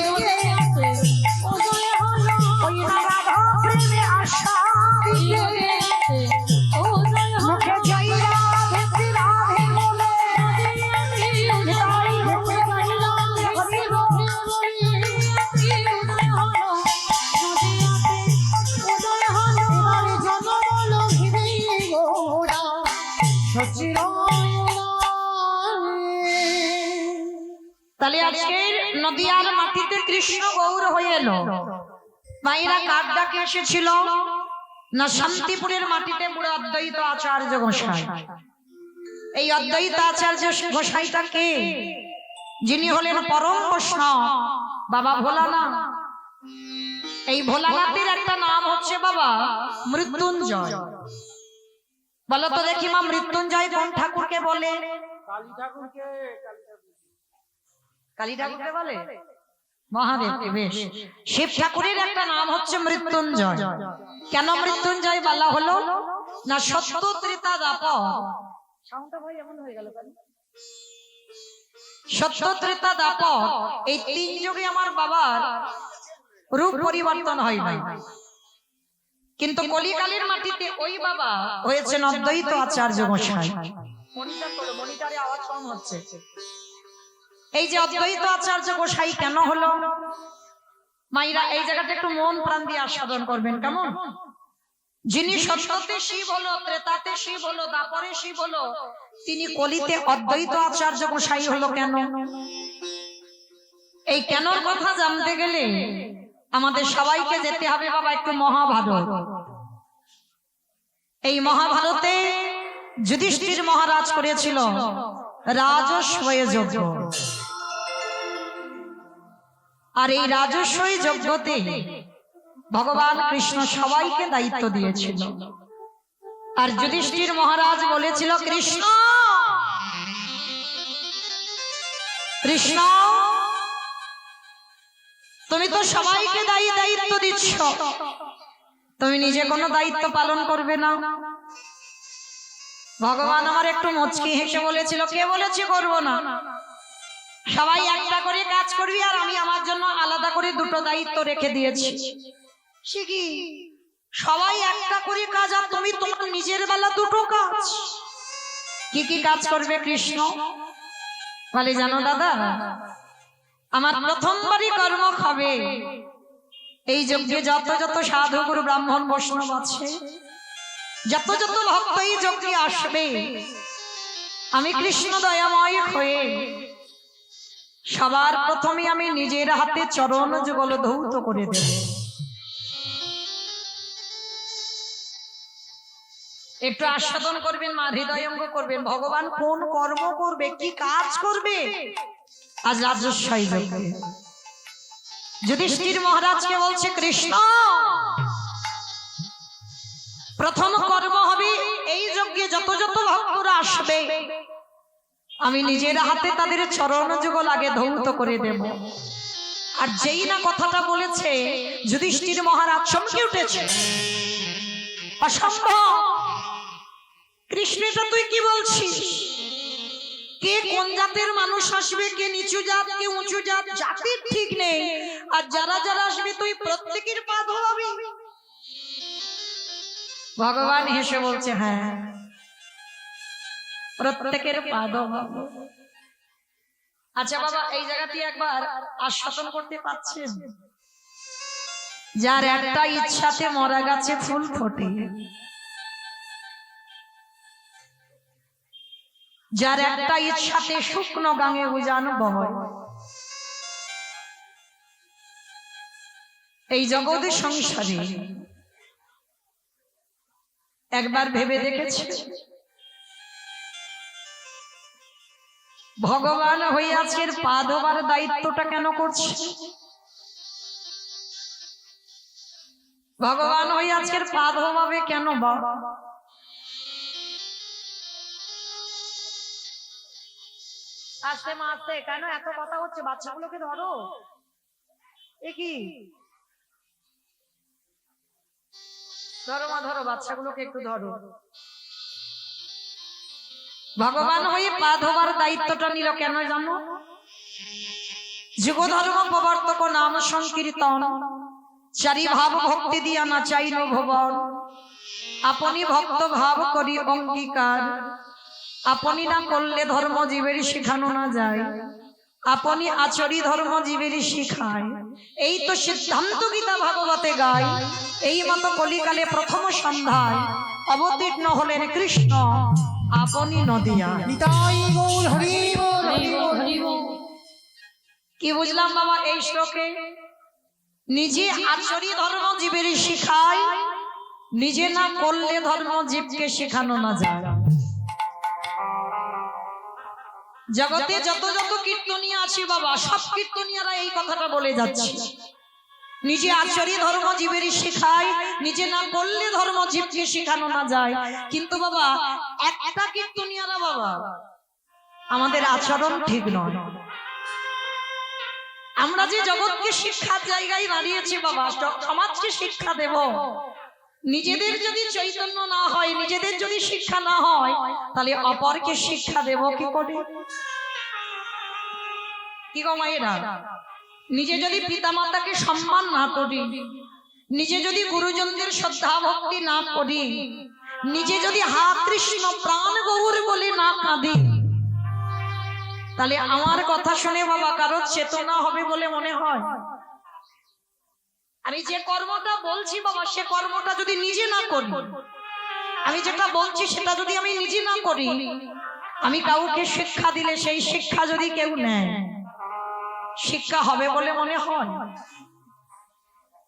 ওই না রাধা প্রেমে আশা দিতে, মুখে জয় রাধে রাধে বলে নিতাই মুখে জয় রাধে হরি বলে। তাহলে আজকের নদিয়ার মাটিতে কৃষ্ণ গৌর হয়ে এলো। মায়েরা কার ডাকে এসেছিল? না শান্তিপুরের মাটিতে বুড়ো অদ্বৈত আচার্য গোসাই। এই অদ্বৈত আচার্য গোসাইটা কে? যিনি হলেন পরম বৈষ্ণব বাবা ভোলানাথ। এই ভোলানাথের একটা নাম হচ্ছে বাবা মৃত্যুঞ্জয়। বলো তো দেখি মা, মৃত্যুঞ্জয় কোন ঠাকুরকে বলে? কালী ঠাকুরকে। কালী ঠাকুরকে বলে? মহাদেবকে। বেশ, শিব ঠাকুরের একটা নাম হচ্ছে মৃত্যুঞ্জয়। কেন মৃত্যুঞ্জয় বলা হলো? না সত্য ত্রেতা দ্বাপর, সত্য ত্রেতা দ্বাপর এই তিন যুগে আমার বাবার রূপ পরিবর্তন হয় না, কিন্তু কলিকালের মাটিতে ওই বাবা হয়েছেন অদ্বৈত আচার্য গোসাই। মনিটরে আওয়াজ কম হচ্ছে। এই যে অদ্বৈত আচার্য গোসাই কেন হলো? মাইরা এই জায়গাটা একটু মন প্রাণ দিয়ে আস্বাদন করবেন, কেমন? যিনি সত্যতে শিব হলো, ত্রেতাতে শিব হলো, দ্বাপরে শিব হলো, তিনি কলিতে অদ্বৈত আচার্য গোসাই হলো কেন? এই কেনর কথা জানতে গেলে আমাদের সবাইকে যেতে হবে বাবা একটু মহাভারত। এই মহাভারতে যুধিষ্ঠির মহারাজ করেছিল রাজস্বয় যজ্ঞ। আর এই রাজস্বয় যজ্ঞতে ভগবান কৃষ্ণ সবাইকে দায়িত্ব দিয়েছিল। আর যুধিষ্ঠির মহারাজ বলেছিল, কৃষ্ণ কৃষ্ণ তুমি তো সবাইকে দায়িত্ব দিচ্ছ, তুমি নিজে কোনো দায়িত্ব পালন করবে না। ভগবান আমার একটু মুচকি হেসে বলেছিল, কে বলেছে করব না? সবাই একটা করে কাজ করবি, আর আমি আমার জন্য আলাদা করে দুটো দায়িত্ব রেখে দিয়েছি। সে কি সবাই একটা করে কাজ, আর তুমি তোমার নিজের বেলা দুটো কাজ? কি কি কাজ করবে কৃষ্ণ? বলে জানো দাদা, আমার প্রথমবারই কর্ম হবে এই যজ্ঞে যত যত সাধু গুরু ব্রাহ্মণ বৈষ্ণব আছে, যত যত ভক্ত এই যজ্ঞে আসবে, আমি কৃষ্ণ দয়াময় হয়ে সবার প্রথমে আমি নিজের হাতে চরণ যুগল ধৌত করে দেব। একটু আস্বাদন করবেন, মা হৃদয়ঙ্গ করবেন, ভগবান কোন কর্ম করবে, কি কাজ করবে আজ রাজস্বই যজ্ঞে। যুধিষ্ঠির মহারাজকে বলছে, কৃষ্ণ প্রথম কর্ম হবে এই যজ্ঞে যত যত ভক্তরা আসবে, আমি নিজের হাতে তাদের চরণ যুগল আগে ধৌত করে দেব। আর যেই না কথাটা বলেছে, যুধিষ্ঠির মহারাজ চমকে উঠেছে, অসম্ভব, কৃষ্ণ এটা তুই কি বলছিস? কে কোন জাতের মানুষ আসবে, কে নিচু জাত, কে উঁচু জাত, জাতির ঠিক নেই, আর যারা যারা আসবে তুই প্রত্যেকের পা ধোয়াবি? ভগবান হেসে বলছে, হ্যাঁ প্রত্যেকের পা ধোয়াবো। আচ্ছা বাবা, এই জায়গাটি একবার আস্বাদন করতে পারছেন? যার একটা ইচ্ছাতে মরা গাছে ফুল ফোটে, যার একটা ইচ্ছাতে শুকনো গাঙে উজান বয়, এই জগৎ সংসারে একবার ভেবে দেখেছে ভগবান হয়ে আজকের পা ধোবার দায়িত্বটা কেন করছে? ভগবান হয়ে আজকের পা ধোবাবে কেন? বাবা আস্তে মা আস্তে, কেন এত কথা হচ্ছে? বাচ্চাগুলোকে ধরো। এ কি ধরো মা, ধরো বাচ্চাগুলোকে একটু ধরো। ভগবান হয়ে পা ধোবার দায়িত্বটা নিল কেন জানো? যুগ ধর্ম প্রবর্তক নাম সংকীর্তন, চারি ভাব ভক্তি দিয়া না চাইল ভবন, আপনি ভক্ত ভাব করি অঙ্গীকার, আপনি না করলে ধর্ম জীবের শিখানো না যায়, আপনি আচরি ধর্ম জীবের শিখায়, এই তো সিদ্ধান্ত গীতা ভাগবতে গায়। এই মতো কলিকালে প্রথম সন্ধ্যায় অবতীর্ণ হলেন কৃষ্ণ আপনি নদিয়া। নিতাই গৌর হরি বল, হরি বল, হরি বল। কি বুঝলাম বাবা এই শ্লোকে? নিজে আচরি ধর্ম জীবের শিখায়, নিজে না করলে ধর্ম জীবকে শেখানো না যায়। জগতে যত যত কীর্তনিয়া আছে বাবা, সব কীর্তনিয়ারা এই কথাটা বলে যাচ্ছে, নিজে আচরি ধর্ম জীবের শিখায়, নিজে না করলে ধর্ম জীবকে শেখানো না যায়। কিন্তু বাবা একটা কীর্তনিয়ারা বাবা আমাদের আচরণ ঠিক নয়। আমরা যে জগৎকে শিক্ষার জায়গায় দাঁড়িয়েছি বাবা, সমাজকে শিক্ষা দেব, নিজেদের যদি চৈতন্য না হয়, নিজেদের যদি শিক্ষা না হয়, তাহলে অপরকে শিক্ষা দেব কি করে? কি গো মায়েরা, নিজে যদি পিতামাতাকে সম্মান না করি, নিজে যদি গুরুজনদের শ্রদ্ধা ভক্তি না করি, নিজে যদি হা কৃষ্ণ প্রাণ গৌর বলে না কাঁদি, তাহলে আমার কথা শুনে বাবা কারোর চেতনা হবে বলে মনে হয়? আমি যে কর্মটা বলছি বাবা, সে কর্মটা যদি নিজে না করি, আমি যেটা বলছি সেটা যদি আমি নিজে না করি, আমি কাউকে শিক্ষা দিলে সেই শিক্ষা যদি কেউ নেয়, শিক্ষা হবে বলে মনে হয়?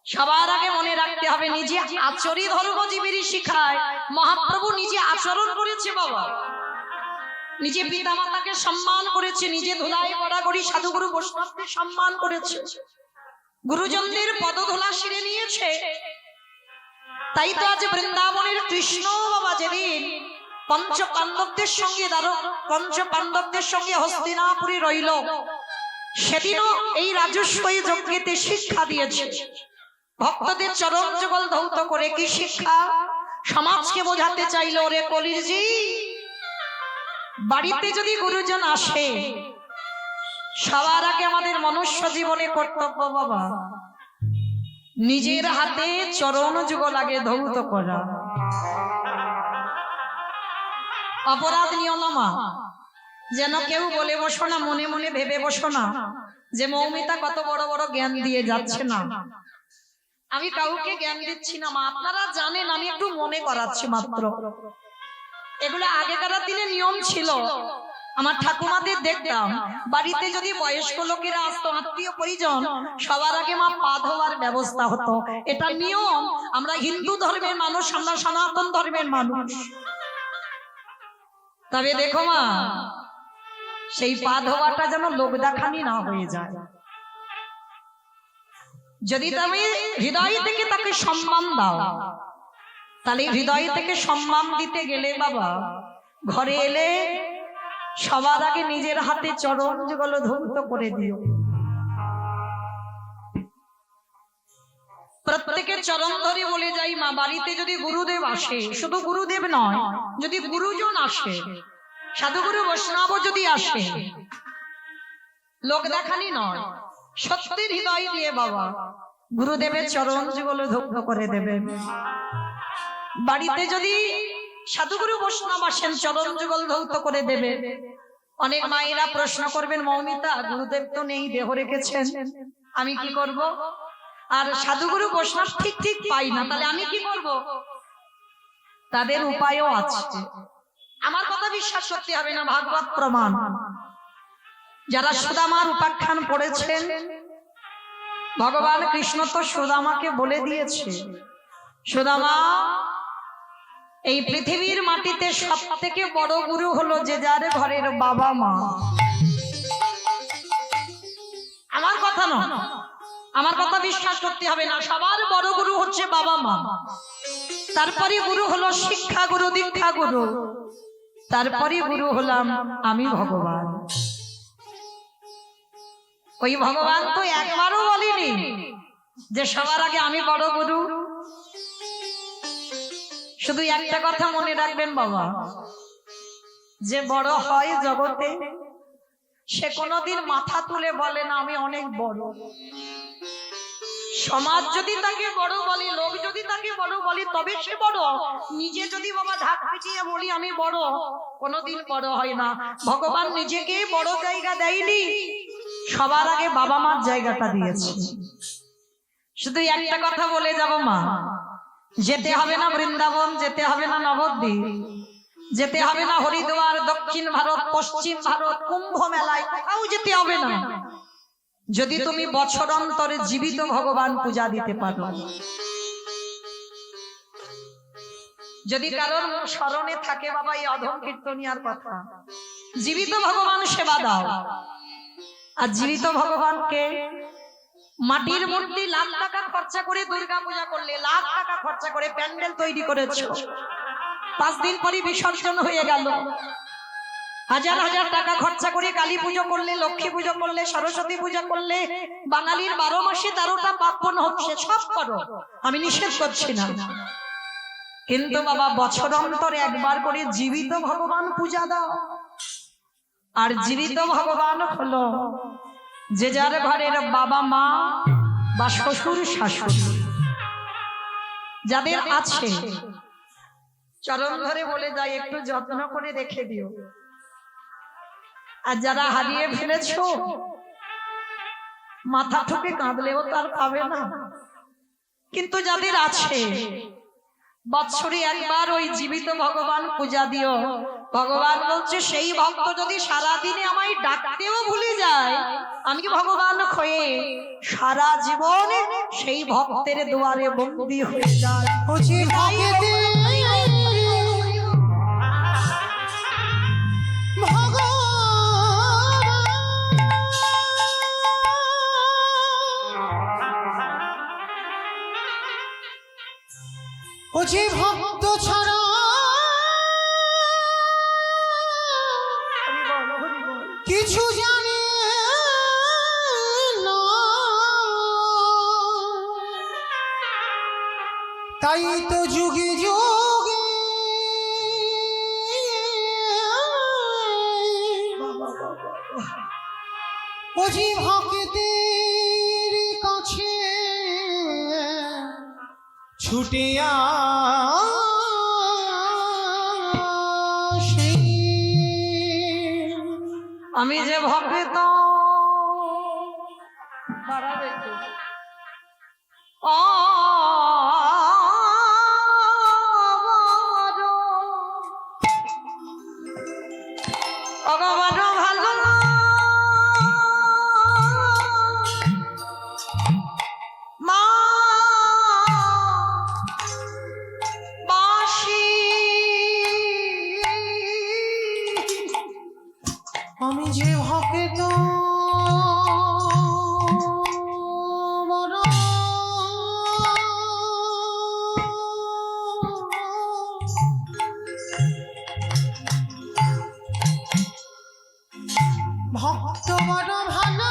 সবার আগে মনে রাখতে হবে, নিজে আচরি ধর্ম জীবেরই শিখায়। মহাপ্রভু নিজে আচরণ করেছে বাবা, নিজে পিতামাতাকে সম্মান করেছে, নিজে ধুলাই গড়াগড়ি সাধুগুরু বৈষ্ণবকে সম্মান করেছে, গুরুজনদের পদধূলা শিরে নিয়েছে। তাই তো আজ বৃন্দাবনের কৃষ্ণ বাবা যেদিন পঞ্চ পাণ্ডবদের সঙ্গে হস্তিনাপুরে রইল, সেদিনও এই রাজস্বই যজ্ঞেতে শিক্ষা দিয়েছে, ভক্তদের চরণ যুগল ধৌত করে। কি শিক্ষা? সমাজকে বোঝাতে চাইল, ওরে কলির জি, বাড়িতে যদি গুরুজন আসে, সবার আগে আমাদের মনুষ্য জীবনে কর্তব্য বাবা নিজের হাতে চরণ যুগল আগে ধৌত করা। অপরাধ নিও না মা, যেন কেউ বলে বসো না, মনে মনে ভেবে বসো না যে মৌমিতা কত বড় বড় জ্ঞান দিয়ে যাচ্ছে। না, আমি কাউকে জ্ঞান দিচ্ছি না মা, আপনারা জানেন, আমি একটু মনে করাচ্ছি মাত্র। এগুলো আগেকার দিনে নিয়ম ছিল। আমার ঠাকুমাদের দেখতাম বাড়িতে যদি বয়স্ক লোকেরা আসতো, আত্মীয় পরিজন, সবার আগে মা পা ধোয়ার ব্যবস্থা হতো। এটা নিয়ম। আমরা হিন্দু ধর্মের মানুষ, আমরা সনাতন ধর্মের মানুষ। তবে দেখো মা, সেই পা ধোয়াটা যেন লোক দেখানি না হয়ে যায়। যদি তুমি হৃদয় থেকে তাকে সম্মান দাও, তাহলে হৃদয় থেকে সম্মান দিতে গেলে বাবা ঘরে এলে সবার আগে নিজের হাতে চরণ যুগল ধৌত করে দিও। প্রত্যেকের চরণ ধরে বলে যাই মা, বাড়িতে যদি গুরুদেব আসে, শুধু গুরুদেব নয়, যদি গুরুজন আসে, সাধুগুরু বৈষ্ণব যদি আসে, লোক দেখানি নয়, সত্যির হৃদয় দিয়ে বাবা গুরুদেবের চরণ যুগল ধৌত করে দেবেন। বাড়িতে যদি সাধুগুরু বৈষ্ণব আসেন, চরণ যুগল ধৌত করে দেবে। অনেক মায়েরা প্রশ্ন করবেন, মৌমিতা গুরুদেব তো নেই, দেহ রেখেছেন, আমি কি করব? আর সাধুগুরু বৈষ্ণব ঠিক ঠিক পাই না, তাহলে আমি কি করব? তাদের উপায়ও আছে। আমার কথা বিশ্বাস করতে হবে না, ভাগবত প্রমাণ। যারা সুদামার উপাখ্যান পড়েছেন, ভগবান কৃষ্ণ তো সুদামাকে বলে দিয়েছে, সুদামা, এই পৃথিবীর মাটিতে সব থেকে বড় গুরু হলো যে যার ঘরের বাবা মা। আমার কথা নয়, আমার কথা বিশ্বাস করতে হবে না, সবার বড় গুরু হচ্ছে বাবা মা। তারপরে গুরু হলো শিক্ষা গুরু, দীক্ষা গুরু, তারপরে গুরু হলাম আমি ভগবান। ওই ভগবান তো একবারও বলেনি যে সবার আগে আমি বড় গুরু। শুধু একটা কথা মনে রাখবেন বাবা, যে বড় হয় জগতে সে কোনোদিন মাথা তুলে বলে না আমি অনেক বড়। সমাজ যদি তাকে বড় বলে, লোক যদি তাকে বড় বলে, তবে সে বড়। নিজে যদি বাবা ঢাক পিটিয়ে বলি আমি বড়, কোনোদিন বড় হয় না। ভগবান নিজেকে বড় জায়গা দেয়নি, সবার আগে বাবা মার জায়গাটা দিয়েছে। শুধু একটা কথা বলে যাব মা, যেতে হবে না বৃন্দাবন, যেতে হবে না নবদ্বীপ, যেতে হবে না হরিদ্বার, দক্ষিণ ভারত, পশ্চিম ভারত, কুম্ভ মেলায়, কোথাও যেতে হবে না, যদি তুমি বছর অন্তরে জীবিত ভগবান পূজা দিতে পারো। যদি কারোর স্মরণে থাকে বাবা এই অধম কীর্তনিয়ার কথা, জীবিত ভগবান সেবা দাও। আর জীবিত ভগবানকে মাটির মূর্তি লাখ টাকা খরচা করে দুর্গা পূজা করলে, লাখ টাকা খরচা করে প্যান্ডেল তৈরি করেছো, 5 দিন পরে বিসর্জন হয়ে গেল। হাজার হাজার টাকা খরচা করে কালী পুজো করলে, লক্ষ্মী পুজো করলে, সরস্বতী পূজা করলে, বাঙালির 12 মাসে 13টা পার্বণ হচ্ছে, সব করো, আমি নিষেধ করছি না। কিন্তু বাবা বছর অন্তর একবার করে জীবিত ভগবান পূজা দাও। আর জীবিত ভগবান হলো যে যার ঘরের বাবা মা বা শ্বশুর শাশুড়ি যাদের আছে, চরণ ধরে বলে যায় একটু যত্ন করে রেখে দিও। আর যারা হারিয়ে ফেলেছো, মাথা ঠুকে কাঁদলেও তার পাবে না। কিন্তু যাদের আছে, বৎসরে একবার ওই জীবিত ভগবান পূজা দিও। ভগবান বলছে সেই ভক্ত যদি সারাদিনে আমায় ডাকতেও ভুলে যায়, আমি ভগবান হয়ে সারা জীবন সেই ভক্তের দুয়ারে বন্দী হয়ে যায়। ও যে ভক্ত ছাড়া কিছু জানে তাই তো যুগে যুগে বুঝি ভক্তের কাছে ছুটিয়া আমি যে ভক্ত বাড়াবে একটু। ভগবান ভালো মা বাসি আমি যে ভক্ত বড় ভক্ত বড় ভালো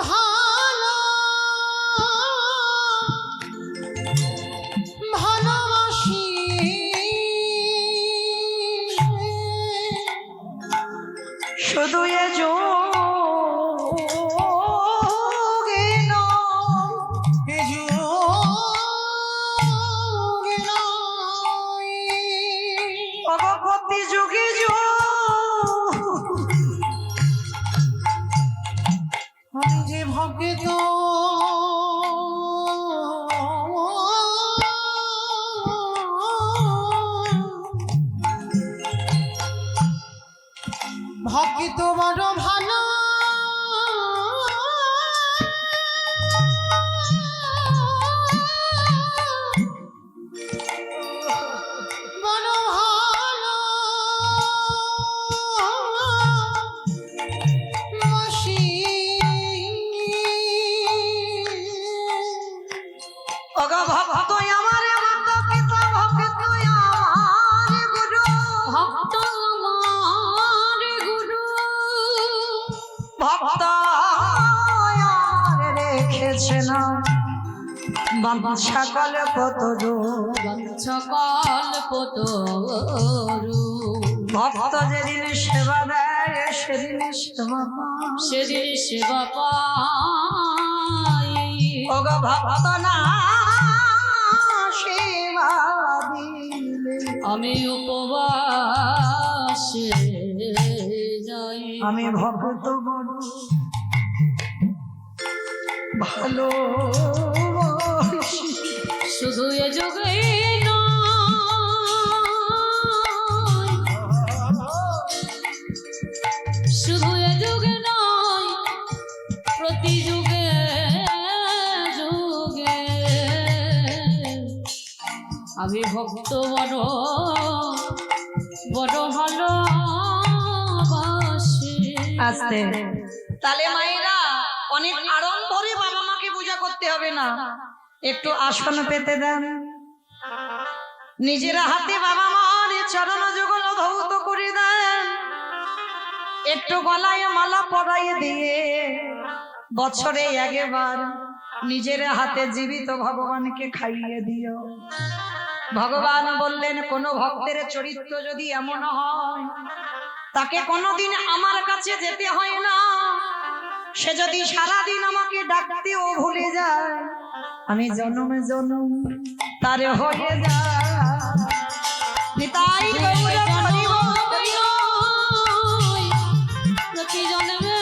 ভালো ভালোবাসি শুধু এ যোগে নয়, এ যুগে নয়। ভগবতী যুগে আমি যে ভক্ত ভক্ত বড় ভালো বড় ভালো বাসি অগা ভক্ত আমার মাতা পিতা ভক্ত আমার গুরু ভক্ত আমার গুরু ভক্ত আমার রেখেছে না সকল কতরু সকল পতরু ভক্ত যেদিন সেবা দেয় সেদিন সেবা পায়। সেদিন সেবা পাই ওগো ভক্ত না সেবা দিলে আমি উপবাসে যাই আমি ভক্ত বড় ভালো শুধু এ যুগে নয়, শুধু এ যুগে নয় প্রতি যুগে যুগে আমি ভক্ত বড় বড় ভালোবাসি। আস্তে তাহলে মায়েরা অনেক আড়ম্বরে বাবা মাকে পূজা করতে হবে না, একটু আসন পেতে দেন, নিজের হাতে বাবা মার চরণ যুগল ধৌত করে দেন, একটু গলায় মালা পরাইয়ে দিয়ে বছরে একবার নিজের হাতে জীবিত ভগবানকে খাইয়ে দিও। ভগবান বললেন কোন ভক্তের চরিত্র যদি এমন হয় তাকে কোনোদিন আমার কাছে যেতে হয় না, সে যদি সারাদিন আমাকে ডাকতেও ভুলে যায় আমি জন্মে জন্ম তার হয়ে যায়। নিতাই গৌর হরি বল। প্রতি জন্মে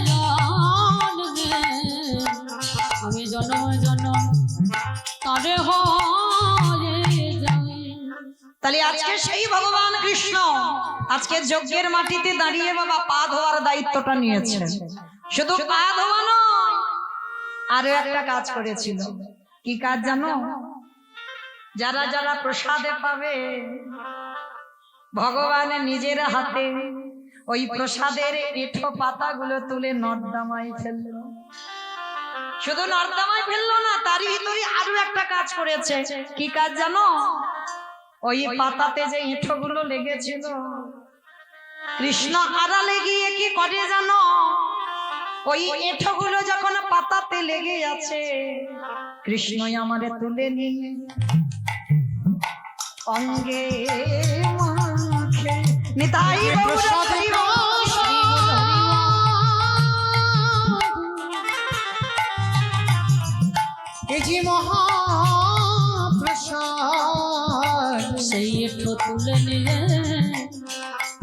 জন্মে আমি জন্ম জন্ম তারে হয়ে যাই। তাহলে আজকে সেই ভগবান কৃষ্ণ আজকে যজ্ঞের মাটিতে দাঁড়িয়ে বাবা পা ধোয়ার দায়িত্বটা নিয়েছেন। শুধু পা ধোয়া নয়, আরো একটা কাজ করেছিল। কি কাজ জানো? যারা যারা প্রসাদে পাবে ভগবান নিজের হাতে ওই প্রসাদের এঁঠো পাতাগুলো তুলে নর্দমায় ফেললো। শুধু নর্দমায় ফেললো না, তারই ভিতরে আরো একটা কাজ করেছে। কি কাজ জানো? ওই পাতাতে যে এঁঠোগুলো লেগেছিল, কৃষ্ণ আড়ালে গিয়ে কি করে জানো, ওই এঁঠোগুলো যখন পাতাতে লেগে আছে, কৃষ্ণই আমারে তুলে নিয়ে অঙ্গে মাখে। নিতাই গৌর হরি বল। এই যে মহাপ্রসাদ, সেই এঠো তুলে নিয়ে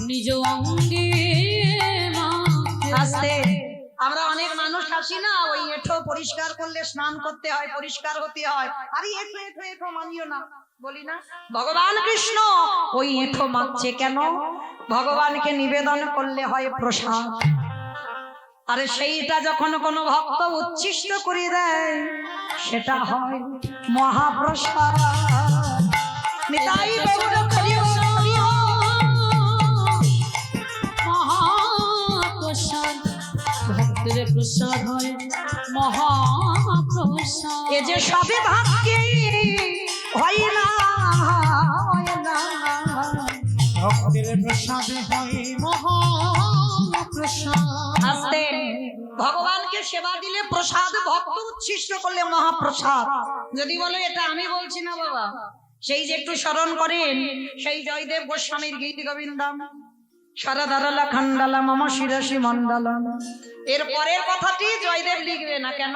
নিজ অঙ্গে মাখে। আস্তে, আমরা অনেক মানুষ আসি না, ওই এঁঠো পরিষ্কার করলে স্নান করতে হয়, পরিষ্কার হতে হয়, আরে এঁঠো এঁঠো এঁঠো মানিও না, বলি না। ভগবান কৃষ্ণ ওই এঁঠো মাখছে কেন? ভগবানকে নিবেদন করলে হয় প্রসাদ, আরে সেইটা যখন কোনো ভক্ত উচ্ছিষ্ট করে দেয় সেটা হয় মহাপ্রসাদ। নিতাই গৌর হরি বল, হরি বল। মহাপ্রসাদ ভক্তের প্রসাদ হয় মহাপ্রসাদ। এ যে সবে ভাগ্যে হয় না, হয় না। ভক্তের প্রসাদে হয় মহাপ্রসাদ। আস্তে, ভগবানকে সেবা দিলে প্রসাদ, ভক্ত উচ্ছিষ্ট করলে মহাপ্রসাদ। যদি বলো এটা আমি বলছি না বাবা, সেই যে একটু স্মরণ করেন সেই জয়দেব গোস্বামীর গীত গোবিন্দম সারাধারালা খণ্ডালা মম শিরসি মণ্ডলম, এর পরের কথাটি জয়দেব লিখবে না কেন?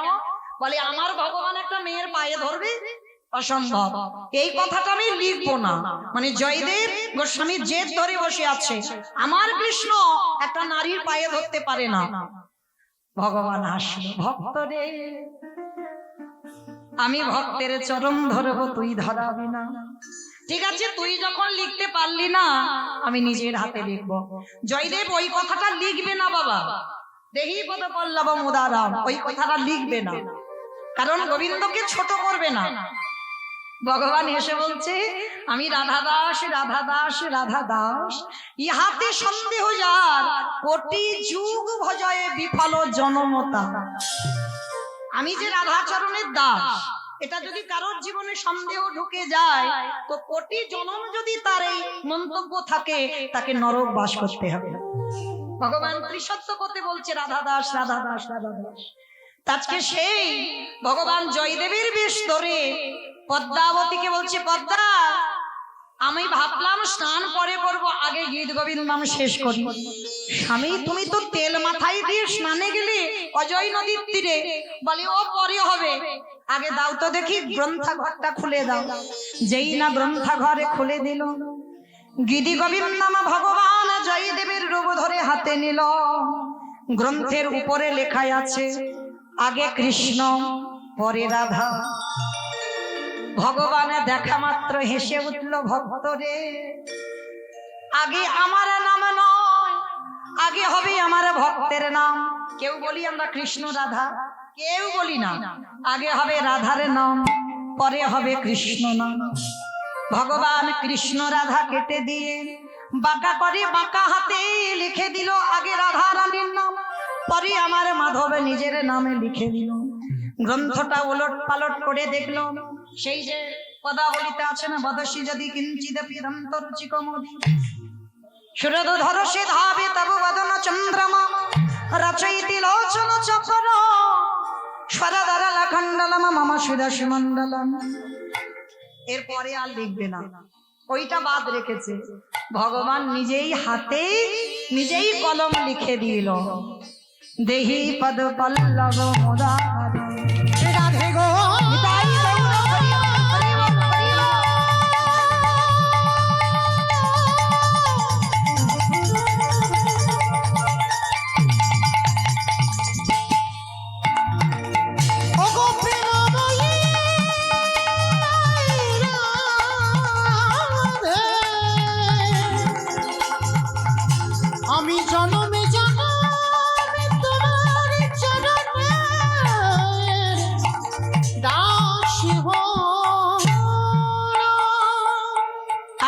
বলে আমার ভগবান একটা মেয়ের পায়ে ধরবে, অসম্ভব, এই কথাটা আমি লিখবো না। মানে জয়দেব গোস্বামীর জেদ ধরে বসে আছে, আমার কৃষ্ণ একটা নারীর পায়ে ধরতে পারে না। ভগবান হাসলো, ভক্ত রে আমি ভক্তের চরণ ধরবো, তুই ধরাবি না। ঠিক আছে, তুই যখন লিখতে পারলি না আমি নিজের হাতে লিখবো। জয়দেব ওই কথাটা লিখবে না বাবা, দেহি পদ পল্লব মুদারাম, ওই কথাটা লিখবে না, কারণ গোবিন্দকে ছোট করবে না। ভগবান এসে বলছে আমি রাধা দাস, রাধা দাস, রাধা দাস, ইহাতে সন্দেহ যার, কোটি যুগ ভজয়ে বিফল জনমতা। আমি যে রাধাচরণের দাস, এটা যদি কারোর জীবনে সন্দেহ ঢুকে যায় তো কোটি জনম যদি তার এই মন্তব্য থাকে, তাকে নরক বাস করতে হবে। ভগবান ত্রিসত্য করতে বলছে রাধা দাস, রাধা দাস, রাধা দাস। আজকে সেই ভগবান জয়দেবের বেশ ধরে পদ্মাবতীকে বলছে, পদ্মা আমি ভাবলাম স্নান পরে করব, আগে গীত গোবিন্দম শেষ করি। স্বামী তুমি তো তেল মাথায় দিয়ে স্নানে গেলে অজয় নদীর তীরে। বলে ও পরে হবে, আগে দাও তো দেখি গ্রন্থাঘরটা খুলে দাও। যেই না গ্রন্থাঘরে খুলে দিল, গীতি গোবিন্দম ভগবান জয়দেবের রূপ ধরে হাতে নিল। গ্রন্থের উপরে লেখা আছে আগে কৃষ্ণ পরে রাধা। ভগবান দেখা মাত্র হেসে উঠল, ভক্ত রে আগে আমার নাম নয়, আগে হবে আমার ভক্তের নাম। কেউ বলি আমরা কৃষ্ণ রাধা, কেউ বলি না, আগে হবে রাধার নাম, পরে হবে কৃষ্ণ নাম। ভগবান কৃষ্ণ রাধা কেটে দিয়ে বাঁকা করে বাঁকা হাতে লিখে দিল আগে রাধা রানীর নাম, পরে আমার মাধব নিজের নামে লিখে দিল। গ্রন্থটা ওলট পালট করে দেখলো, সেই যে পদাবলিতে আছে না, বদসি যদি কিঞ্চিদপি দন্তরুচিকমোদি সুরধর সে ধাবে তব বদন চন্দ্রমা রচয়িতি লোচন চকর স্বরধরল খণ্ডলম মম সুদর্শ মণ্ডলম। এরপরে আর লিখবে না, ওইটা বাদ রেখেছে। ভগবান নিজেই হাতে নিজেই কলম লিখে দিল, দেহি পদ পল্লব মুদারি। রাধে গো নিতাই গৌর হরি বল, হরি বল, হরি বল। ও গো প্রেমময়ী রাধে, আমি জনমে জনমে তোমার চরণে দাসী হই।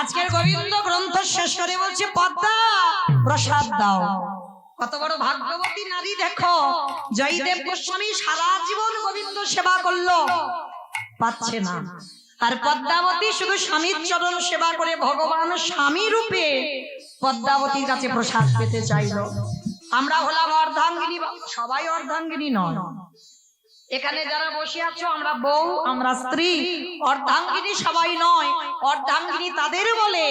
আজকের গোবিন্দ গ্রন্থ শেষ করে বলছে পদ্মা প্রসাদ দাও। কত বড় ভাগ্যবতী নারী দেখো, জয়দেব গোস্বামী সারা জীবন গোবিন্দ সেবা করলো, পাচ্ছে না। আর পদ্মাবতী শুধু স্বামীর চরণ সেবা করে ভগবান স্বামী রূপে পদ্মাবতীর কাছে প্রসাদ পেতে চাইলো। আমরা হলাম অর্ধাঙ্গিনী, সবাই অর্ধাঙ্গিনী নয়। এখানে যারা বসে আছো আমরা বউ, আমরা স্ত্রী। অর্ধাঙ্গিনী সবাই নয়। অর্ধাঙ্গিনী তাদের বলে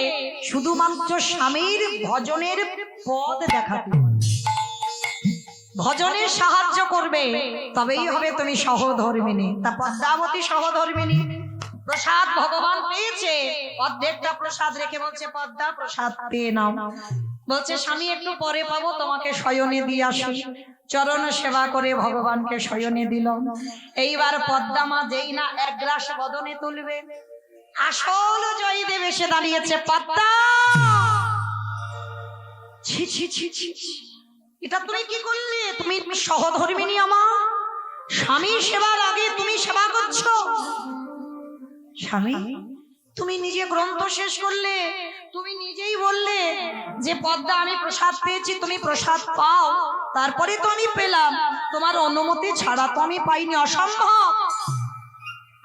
শুধুমাত্র স্বামীর ভজনের পদ দেখাতে, ভজনের সাহায্য করবে, তবেই হবে তুমি সহধর্মিনী। তা পদ্মাবতী সহধর্মিনী। প্রসাদ ভগবান পেয়েছে, অর্ধেকটা প্রসাদ রেখে বলছে পদ্মা প্রসাদ পেয়ে নাও। বলছে স্বামী একটু পরে পাবো, তোমাকে শয়নে দিয়ে আসি। চরণ সেবা করে ভগবানকে শয়নে দিল। এইবার পদ্মা মা যেই না এক গ্রাস বদনে তুলবে, আসল জয়দেব এসে দাঁড়িয়েছে। পদ্মা, ছি ছি ছি ছি, এটা তুমি কি করলে? তুমি সহধর্মিনী, আমার স্বামী সেবার আগে তুমি সেবা করছো। স্বামী, তুমি নিজে গ্রন্থ শেষ করলে, তুমি নিজেই বললে যে পদ্মা আমি প্রসাদ পেয়েছি, তুমি প্রসাদ পাও, তারপরে তো আমি পেলাম, তোমার অনুমতি ছাড়া তো আমি পাইনি, অসম্ভব।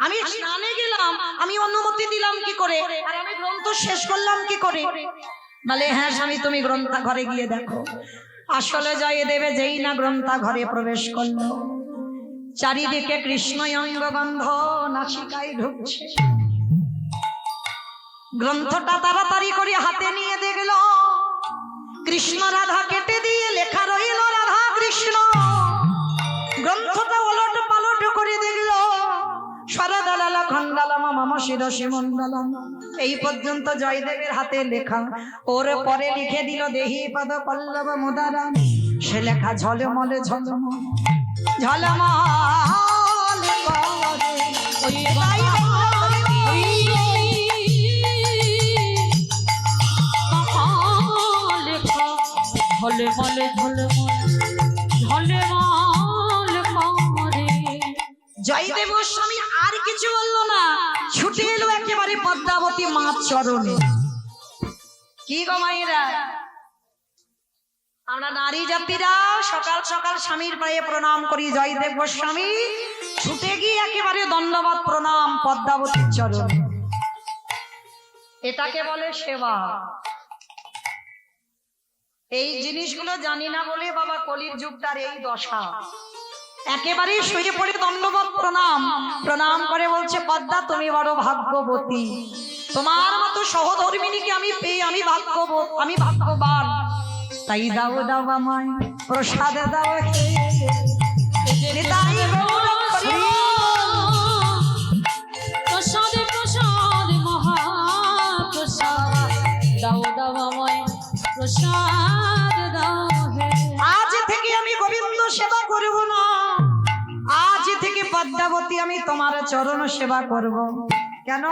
আমি স্নানে গেলাম, আমি অনুমতি দিলাম কি করে, আর আমি গ্রন্থ শেষ করলাম কি করে? বলে হ্যাঁ স্বামী, তুমি গ্রন্থাঘরে গিয়ে দেখো। আসলে জয়দেবে যেই না গ্রন্থাঘরে প্রবেশ করলো, চারিদিকে কৃষ্ণ অঙ্গগন্ধ নাসিকায় ঢুকছে। গ্রন্থটা তাড়াতাড়ি করে হাতে নিয়ে দেখল, কৃষ্ণ রাধা কেটে দিয়ে লেখা রইল রাধা কৃষ্ণ। গ্রন্থটা ওলট পালট করে দেখল, সরদালালা খন্ডালাম মাম শিরসি মন্ডলাম, এই পর্যন্ত জয়দেবের হাতে লেখা। ওর পরে লিখে দিল দেহি পদ পল্লব মুদারাম। সে লেখা ঝলমলে ঝলমল ঝলমল করে। ওই তাই লেখা ঝলে মলে ঝলে ঝলে মলে করে। জয়দেব গোস্বামী আর কিছু বললো না, ছুটে এলো একেবারে পদ্মাবতী মার চরণে। কি গো মায়েরা, আমরা নারী জাতিরা সকাল সকাল স্বামীর পায়ে প্রণাম করি। জয়দেব গোস্বামী ছুটে গিয়ে একেবারে দণ্ডবত প্রণাম পদ্মাবতীর চরণে। এটাকে বলে সেবা। এই জিনিসগুলো জানি না বলে বাবা কলির যুগটার এই দশা। একেবারে শুয়ে পড়ে দণ্ডবত প্রণাম প্রণাম করে বলছে পদ্মা তুমি বড় ভাগ্যবতী, তোমার মতো সহধর্মিনীকে আমি পেয়ে আমি ভাগ্যবান। তাই দাও দাও আমায় প্রসাদ দাও নিতাই গৌর হরি। প্রসাদে প্রসাদ মহাপ্রসাদ, দাও দাও আমায় প্রসাদ দাও হে। আজ থেকে আমি গোবিন্দ সেবা করব না, আজ থেকে পদ্মাবতী আমি তোমার চরণ সেবা করব। কেন?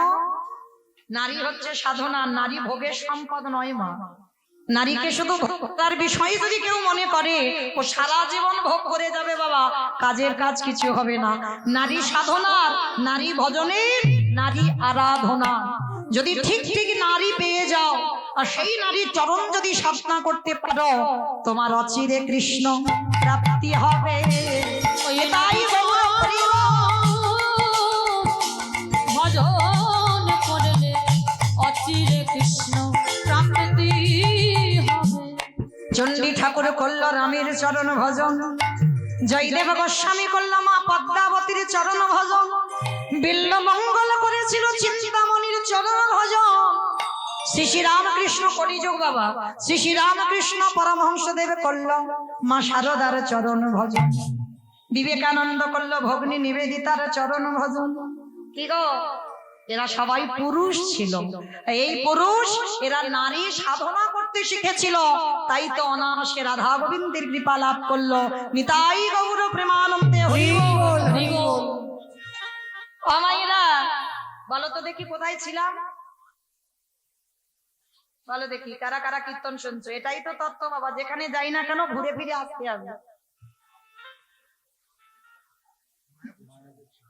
নারী হচ্ছে সাধনা, নারী ভোগের সম্পদ নয় মা। নারীকে শুধু ভোগের বিষয় যদি কেউ মনে করে, ও সারা জীবন ভোগ করে যাবে বাবা, কাজের কাজ কিছু হবে না। নারী সাধনার, নারী ভজনের, নারী আরাধনা যদি ঠিক ঠিক নারী পেয়ে যাও, আর সেই নারীর চরণ যদি সাধনা করতে পারো, তোমার অচিরে কৃষ্ণ প্রাপ্তি হবে। এটাই গৌর হরি। ভজন করলে অচিরে কৃষ্ণ প্রাপ্তি হবে। চণ্ডী ঠাকুর করল রামের চরণ ভজন, জয়দেব গোস্বামী করল মা পদ্মাবতীর চরণ ভজন, বিল্ল মঙ্গল করেছিল চিন্তামণির চরণ ভজন। শ্রী শ্রী রামকৃষ্ণ কলিযুগ বাবা, শ্রী শ্রী রামকৃষ্ণ পরমহংসদেব করল মা শারদার চরণ ভজন, বিবেকানন্দ করল ভগ্নী নিবেদিতার চরণ ভজন। কি গো, এরা সবাই পুরুষ ছিল। এই পুরুষ এরা নারী সাধনা করতে শিখেছিল, তাই তো অনায়াসে রাধা গোবিন্দের কৃপা লাভ করলো। নিতাই গৌর প্রেমানন্দে হরি বল হরি বল। ও মায়েরা, বলো তো দেখি কোথায় ছিলাম? বলো দেখি কারা কারা কীর্তন শুনছো? এটাই তো তত্ত্ব বাবা, যেখানে যাই না কেন ঘুরে ফিরে আসতে হবে।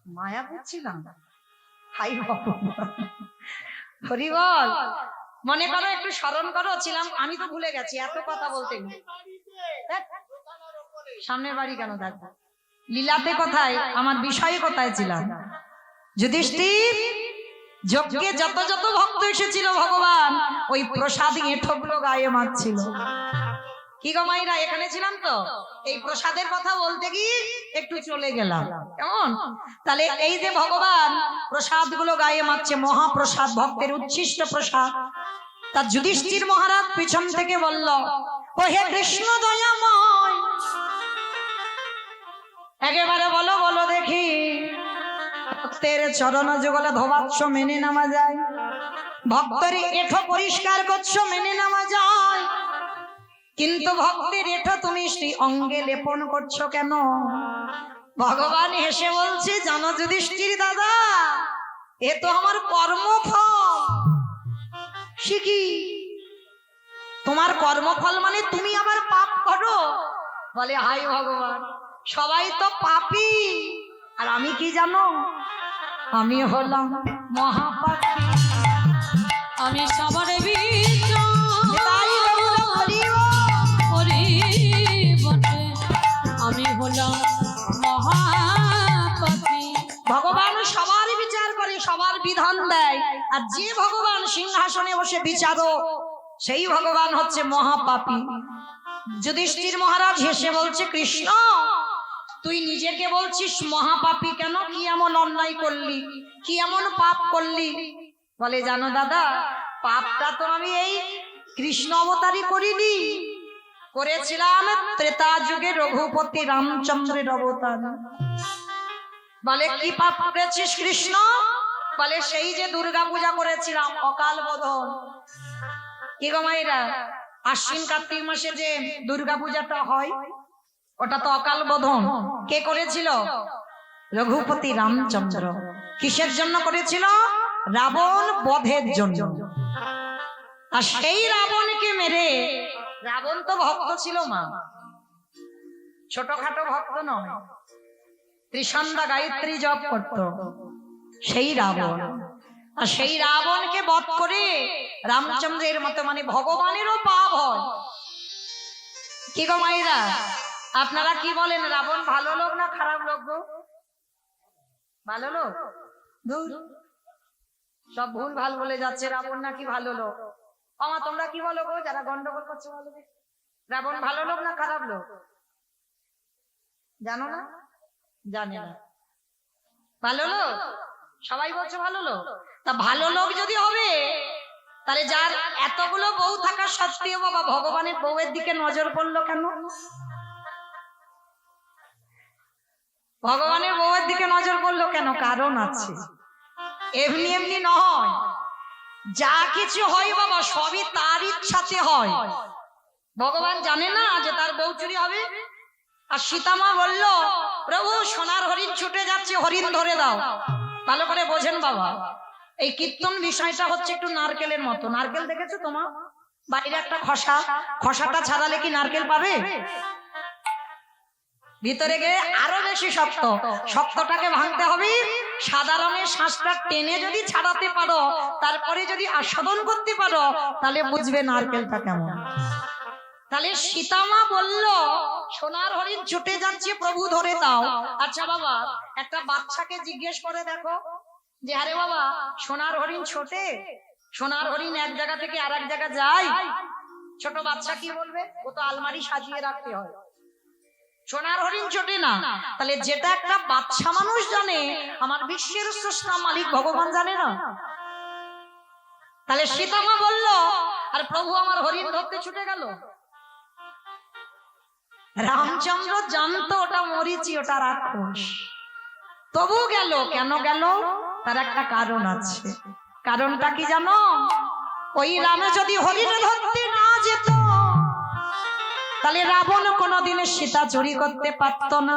মায়াপুর ছিলাম, হরি বল। মনে করো, একটু স্মরণ করো, ছিলাম আমি তো ভুলে গেছি এত কথা বলতে। সামনের বাড়ি কেন থাকবো? লীলাতে কোথায়, আমার বিষয়ে কোথায় ছিলাম? যুধিষ্ঠির যজ্ঞে যত যত ভক্ত এসেছিল ভগবান ওই প্রসাদ এঁঠোগুলো গায়ে মারছিল। কি গো মাইরা, এখানে ছিলাম তো, এই প্রসাদের কথা বলতে গিয়ে একটু চলে গেলাম, কেমন? তাহলে এই যে ভগবান প্রসাদ গুলো গায়ে মারছে, মহাপ্রসাদ, ভক্তের উচ্ছিষ্ট প্রসাদ। তার যুধিষ্ঠির মহারাজ পিছন থেকে বলল, ও হে কৃষ্ণ দয়াময়, একেবারে বলো বলো দেখি, ভক্তের চরণ যুগলে ধোবাচ্ছ মেনে নেওয়া যায়? ভক্তের এঠো পরিষ্কার করছো মেনে নেওয়া যায়, কিন্তু ভক্তের এঠো তুমি শ্রী অঙ্গে লেপন করছো কেন? ভগবান হেসে বলছে, জানো যুধিষ্ঠির দাদা, এ তো আমার কর্মফল। শিখি, তোমার কর্মফল মানে তুমি আবার পাপ করো? বলে, হাই ভগবান, সবাই তো পাপী, আর আমি কি জানো, আমি হলাম মহাপাপী। আমি সবার তাই বললাম, হরি বল। আমি হলাম মহাপাপী। ভগবান সবার বিচার করে, সবার বিধান দেয়, আর যে ভগবান সিংহাসনে বসে বিচারক, সেই ভগবান হচ্ছে মহাপাপী। যুধিষ্ঠির মহারাজ হেসে বলছে, কৃষ্ণ তুই নিজেকে বলছিস মহাপাপী কেন? কি এমন অন্যায় করলি, কি এমন পাপ করলি? বলে, জানো দাদা, পাপটা তো আমি এই কৃষ্ণ অবতারই করিনি, করেছিলাম ত্রেতা যুগে রঘুপতি রামচন্দ্রের অবতার। বলে, কি পাপ করেছিস কৃষ্ণ? বলে, সেই যে দুর্গা পূজা করেছিলাম অকাল বোধন। কি গো মায়েরা, আশ্বিন কার্তিক মাসে যে দুর্গা পূজাটা হয়, ওটা তো অকাল বোধন। কে করেছিল? রঘুপতি রামচন্দ্র। কিসের জন্য করেছিল? রাবণ বধের জন্য। আর সেই রাবণকে মেরে, রাবণ তো ভক্ত ছিল মা, ছোটখাটো ভক্ত নয়, ত্রিসন্ধ্যা গায়ত্রী জপ করত সেই রাবণ। আর সেই রাবণকে বধ করে রামচন্দ্রের মতো, মানে ভগবানেরও পাপ হয়। কি গো মায়েরা, আপনারা কি বলেন, রাবণ ভালো লোক না খারাপ লোক গো? ভালো লোক? ধুর, সব ভুল ভাল বলে যাচ্ছে, রাবণ নাকি ভালো লোক। আমা তোমরা কি বলো গো, যারা গন্ডগোল করছো বলো, রাবণ ভালো লোক না খারাপ লোক? জানো না? জানে না। ভালো লোক, সবাই বলছে ভালো লোক। তা ভালো লোক যদি হবে, তাহলে যার এতগুলো বউ থাকা সত্ত্বেও বাবা ভগবানের বউয়ের দিকে নজর পড়লো কেন? ভগবানের বউয়ের দিকে নজর পড়লো কেন? কারণ আছে, এমনি এমনি নয়। যা কিছু হয় বাবা সবই তার ইচ্ছাতে হয়। ভগবান জানে না যে তার বউ চুরি হবে? আর সীতামা বলল, প্রভু সোনার হরিণ ছুটে যাচ্ছে, হরিণ ধরে দাও। ভালো করে বোঝেন বাবা, এই কীর্তন বিষয়টা হচ্ছে একটু নারকেলের মতো। নারকেল দেখেছো তোমার বাইরে একটা খসা, খসাটা ছাড়ালে কি নারকেল পাবে? ভিতরে গিয়ে আরো বেশি শক্ত, শক্তটাকে ভাঙতে হবে। সাদা রঙের শ্বাসটা টেনে যদি ছাড়াতে পারো, তারপরে যদি আস্বাদন করতে পারো, তাহলে বুঝবে নারকেলটা কেমন। তাহলে সীতামা বলল, সোনার হরিণ ছুটে যাচ্ছে, প্রভু ধরে দাও। আচ্ছা বাবা, একটা বাচ্চাকে জিজ্ঞেস করে দেখো যে, আরে বাবা সোনার হরিণ ছোটে, সোনার হরিণ এক জায়গা থেকে আর এক জায়গা যায়, ছোট বাচ্চা কি বলবে? ও তো আলমারি সাজিয়ে রাখতে হয়, সোনার হরিণ ছোটে না। তাহলে যেটা একটা বাচ্চা মানুষ জানে, আমার বিশ্বের স্রষ্টা মালিক ভগবান জানে না? তাহলে সীতামা বলল, আর প্রভু আমার হরিণ ধরতে ছুটে গেল। রামচন্দ্র জানতো ওটা মরিচি, ওটা রাক্ষস, তবু গেল। কেন গেল? তার একটা কারণ আছে। কারণটা কি জানো? ওই রামে যদি হরিণ ধরতে না যেত, তাহলে রাবণ কোনোদিনে সীতা চুরি করতে পারত না।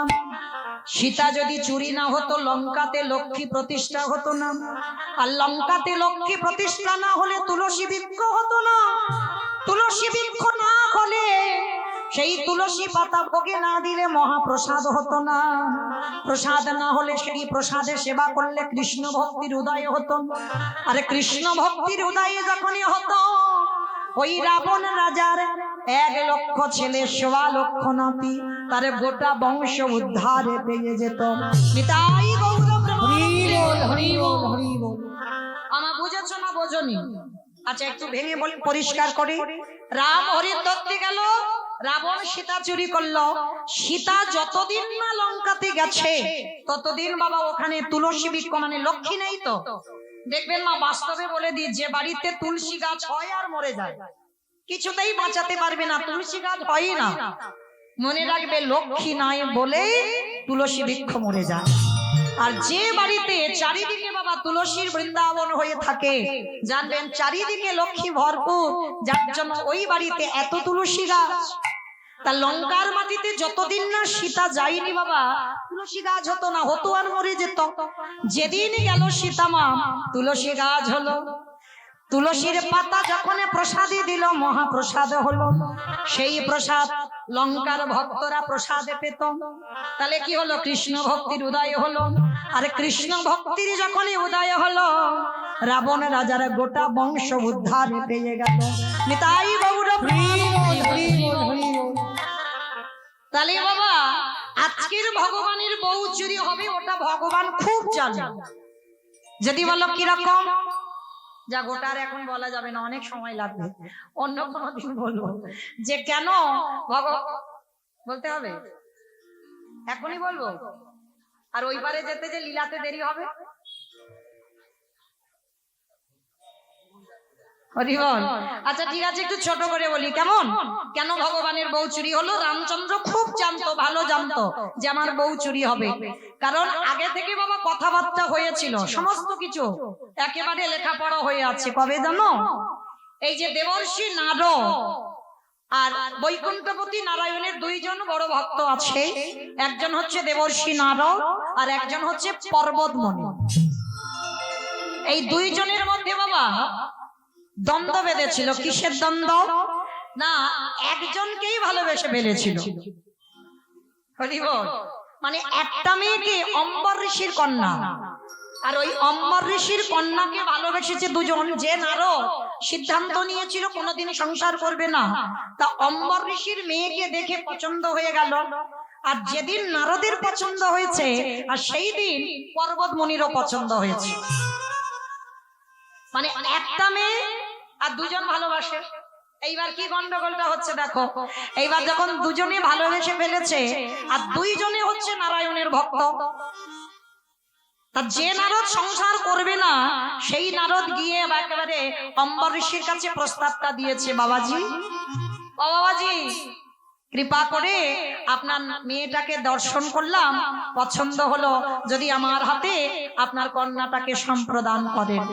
সীতা যদি চুরি না হতো, লঙ্কাতে লক্ষ্মী প্রতিষ্ঠা হতো না। আর লঙ্কাতে লক্ষ্মী প্রতিষ্ঠা না হলে তুলসী বৃক্ষ হতো না। তুলসী বৃক্ষ না হলে, সেই তুলসী পাতা ভোগে না দিলে মহাপ্রসাদ হতো না। প্রসাদ না হলে সেই প্রসাদে সেবা করলে কৃষ্ণ ভক্তির উদয় হতো। আরে কৃষ্ণ ভক্তির উদয় যখনই হতো, ওই রাবণ রাজার 1,00,000 ছেলে, 1,15,00,000 নাতি, তার গোটা বংশ উদ্ধারে পেয়ে যেত। নিতাই গৌর হরি বল, হরি বল, হরি বল। আমার বুঝেছো না বোঝনি? আচ্ছা একটু ভেঙে বলি, পরিষ্কার করে। রাম হরিণ ধরতে গেল, রাবণ সীতা চুরি করলো। সীতা যতদিন না লঙ্কাতে গেছে ততদিন বাবা ওখানে তুলসী বৃক্ষ মানে লক্ষ্মী নেই তো। দেখবেন মা বাস্তবে বলে দিই, যে বাড়িতে তুলসী গাছ হয় আর মরে যায় কিছুতেই বাঁচাতে পারবে না, তুলসী গাছ হয় না। মনে রাখবে লক্ষ্মী নাই বলে তুলসী বৃক্ষ মরে যায়। আর যে বাড়িতে চারিদিকে বাবা তুলসীর বৃন্দাবন হয়ে থাকে, জানবেন চারিদিকে লক্ষ্মী ভরপুর, যার জন্য ওই বাড়িতে এত তুলসী গাছ। তা লঙ্কার মাটিতে যতদিন না সীতা যায়নি বাবা, তুলসী গাছ হতো না, হতো আর মরে যেত। যেদিন গেল সীতা মা, তুলসী গাছ হলো। তুলসীর পাতা যখন প্রসাদে দিল, মহাপ্রসাদ হলো। সেই প্রসাদ লঙ্কার ভক্তরা প্রসাদে পেত। তাহলে কি হলো? কৃষ্ণ ভক্তির উদয় হলো। আর কৃষ্ণ ভক্তির যখনই উদয় হলো, রাবণ রাজার গোটা বংশ উদ্ধার পেয়ে গেল। নিতাই গৌর তাহলে বাবা আজকের ভগবানের বউ চুরি হবে, ওটা ভগবান খুব জানে। যদি বলো কিরকম, যা গোটার এখন বলা যাবে না, অনেক সময় লাগবে, অন্য কোনো দিন বলবো যে কেন বলতে হবে, এখনই বলবো। আর ওই পারে যেতে যে লীলাতে দেরি হবে। আচ্ছা ঠিক আছে, একটু ছোট করে বলি কেমন? কেন ভগবানের বউ চুরি হলো? রামচন্দ্র খুব জানতো, ভালো জানতো যে আমার বউ চুরি হবে। কারণ আগে থেকে বাবা কথাবার্তা হয়েছিল, সমস্ত কিছু একেবারে লেখাপড়া হয়ে আছে। কবে জানো? এই যে দেবর্ষি নারদ আর বৈকুণ্ঠপতি নারায়ণের দুইজন বড় ভক্ত আছে। একজন হচ্ছে দেবর্ষি নারদ আর একজন হচ্ছে পর্বতমণি। এই দুইজনের মধ্যে বাবা দ্বন্দ্ব বেঁধেছিল। কিসের দ্বন্দ্ব? না, একজনকেই ভালোবেসে ফেলেছিল। মানে একটা মেয়েকে, অম্বর ঋষির কন্যা, আর ওই অম্বর ঋষির কন্যাকে ভালোবেসেছে দুজন। যে নারদ সিদ্ধান্ত নিয়েছিল কোনোদিন সংসার করবে না, তা অম্বর ঋষির মেয়েকে দেখে পছন্দ হয়ে গেল। আর যেদিন নারদের পছন্দ হয়েছে, আর সেই দিন পর্বতমণিরও পছন্দ হয়েছে। মানে একটা মেয়ে আর দুজন ভালোবাসে। এইবার কি গন্ডগোলটা হচ্ছে দেখো। এইবার যখন দুজনে ভালোবেসে ফেলেছে আর দুইজনে হচ্ছে নারায়ণের ভক্ত, তা যে নারদ সংসার করবে না সেই নারদ গিয়ে একেবারে অম্বর ঋষির কাছে প্রস্তাবটা দিয়েছে, বাবাজি ও বাবাজি কৃপা করে আপনার মেয়েটাকে দর্শন করলাম, পছন্দ হলো, যদি আমার হাতে আপনার কন্যাটাকে সম্প্রদান করেন।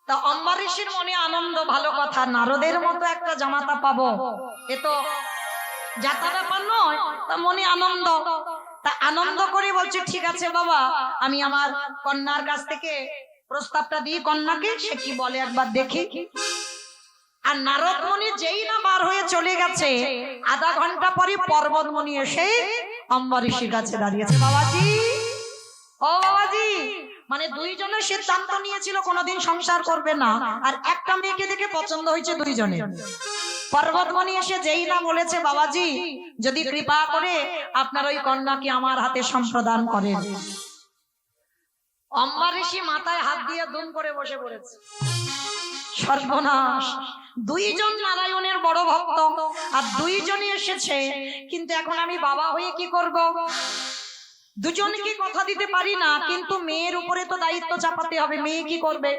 তা অম্বর ঋষির মনে আনন্দ, ভালো কথা, নারদের মতো একটা জামাতা পাবো, এ তো যাতা ব্যাপার নয়। তা মনে আনন্দ, তা আনন্দ করে বলছে ঠিক আছে বাবা, আমি আমার কন্যার কাছ থেকে প্রস্তাবটা দিই কন্যাকে, সে কি বলে একবার দেখি। আর নারদ মুনি যেই না বার হয়ে চলে গেছে, আধা ঘন্টা পরে পর্বতমণি এসে অম্বর ঋষির কাছে দাঁড়িয়েছে। বাবাজি ও বাবাজি, মানে দুইজনের সিদ্ধান্ত নিয়েছিল কোনোদিন সংসার করবে না, আর একটা মেয়েকে দেখে পছন্দ হয়েছে দুইজনে। পর্বতমণি এসে যেই না বলেছে, বাবাজি যদি কৃপা করে আপনার ওই কন্যাকে আমার হাতে সম্প্রদান করেন। অম্বর ঋষি মাথায় হাত দিয়ে দুম করে বসে পড়েছে। সর্বনাশ, দুইজন নারায়ণের বড় ভক্ত আর দুইজনই এসেছে, কিন্তু এখন আমি বাবা হয়ে কি করব? দুজনকে কথা দিতে পারি না, কিন্তু মেয়ের উপরে তো দায়িত্ব চাপাতে হবে। মেয়ে কি করবে?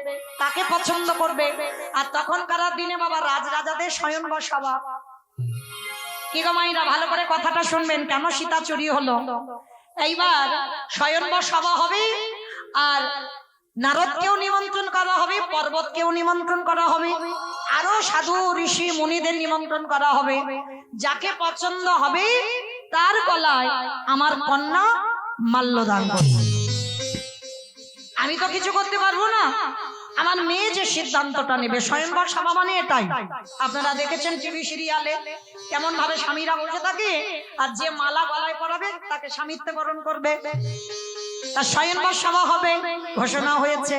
তাকে পছন্দ করবে। আর তখনকার দিনে বাবা রাজরাজাদের শয়ন বসাবা। কি গো মাইরা, ভালো করে কথাটা শুনবেন, কেন সীতা চুরি হলো। এইবার শয়ন বসাবা হবে, আর নারদকেও নিমন্ত্রণ করা হবে, পর্বতকেও নিমন্ত্রণ করা হবে, আরো সাধু ঋষি মুনিদের নিমন্ত্রণ করা হবে। যাকে পছন্দ হবে তার গলায় আমার কন্যা মাল্যদান করবে। আমি তো কিছু করতে পারবো না, আমার মেয়ে যে সিদ্ধান্তটা নেবে। স্বয়ংবর সভা মানে এটাই। আপনারা দেখেছেন টিভি সিরিয়ালে কেমন ভাবে স্বামীরা বসে থাকে, আর যে মালা গলায় পরাবে তাকে স্বামীত্ব বরণ করবে। তার স্বয়ংবর সভা হবে, ঘোষণা হয়েছে।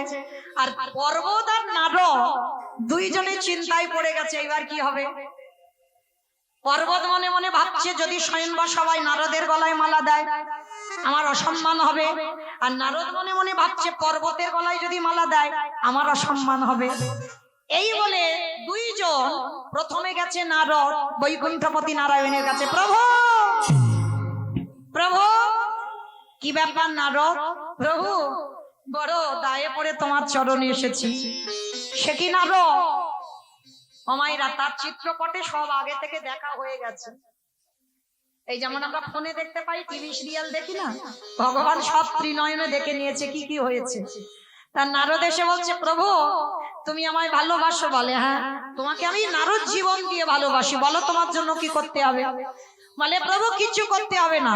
আর পর্বত আর নারদ দুইজনে চিন্তায় পড়ে গেছে, এবার কি হবে। পর্বত মনে মনে ভাবছে, যদি স্বয়ংবর সভায় নারদের গলায় মালা দেয় আমার অসম্মান হবে। আর নারদ মনে মনে ভাবছে পর্বতের গলায় যদি মালা দেয় আমার অসম্মান হবে। এই বলে দুইজন প্রথমে গেছে নারদ বৈকুণ্ঠপতি নারায়ণের কাছে। প্রভু প্রভু কি ব্যাপার নারদ? প্রভু বড় দায়ে পড়ে তোমার চরণে এসেছি। সে কি নারদ? অমাইরা তার চিত্রপটে সব আগে থেকে দেখা হয়ে গেছে। এই যেমন আমরা ফোনে দেখতে পাই, টিভি সিরিয়াল দেখি না, ভগবান সব ত্রিনয়নে দেখে নিয়েছে কি কি হয়েছে। তার নারদ এসে বলছে প্রভু তুমি আমায় ভালোবাসো? বলে হ্যাঁ, তোমাকে আমি নারদ জীবন দিয়ে ভালোবাসি, বলো তোমার জন্য কি করতে হবে? বলে প্রভু কিছু করতে হবে না,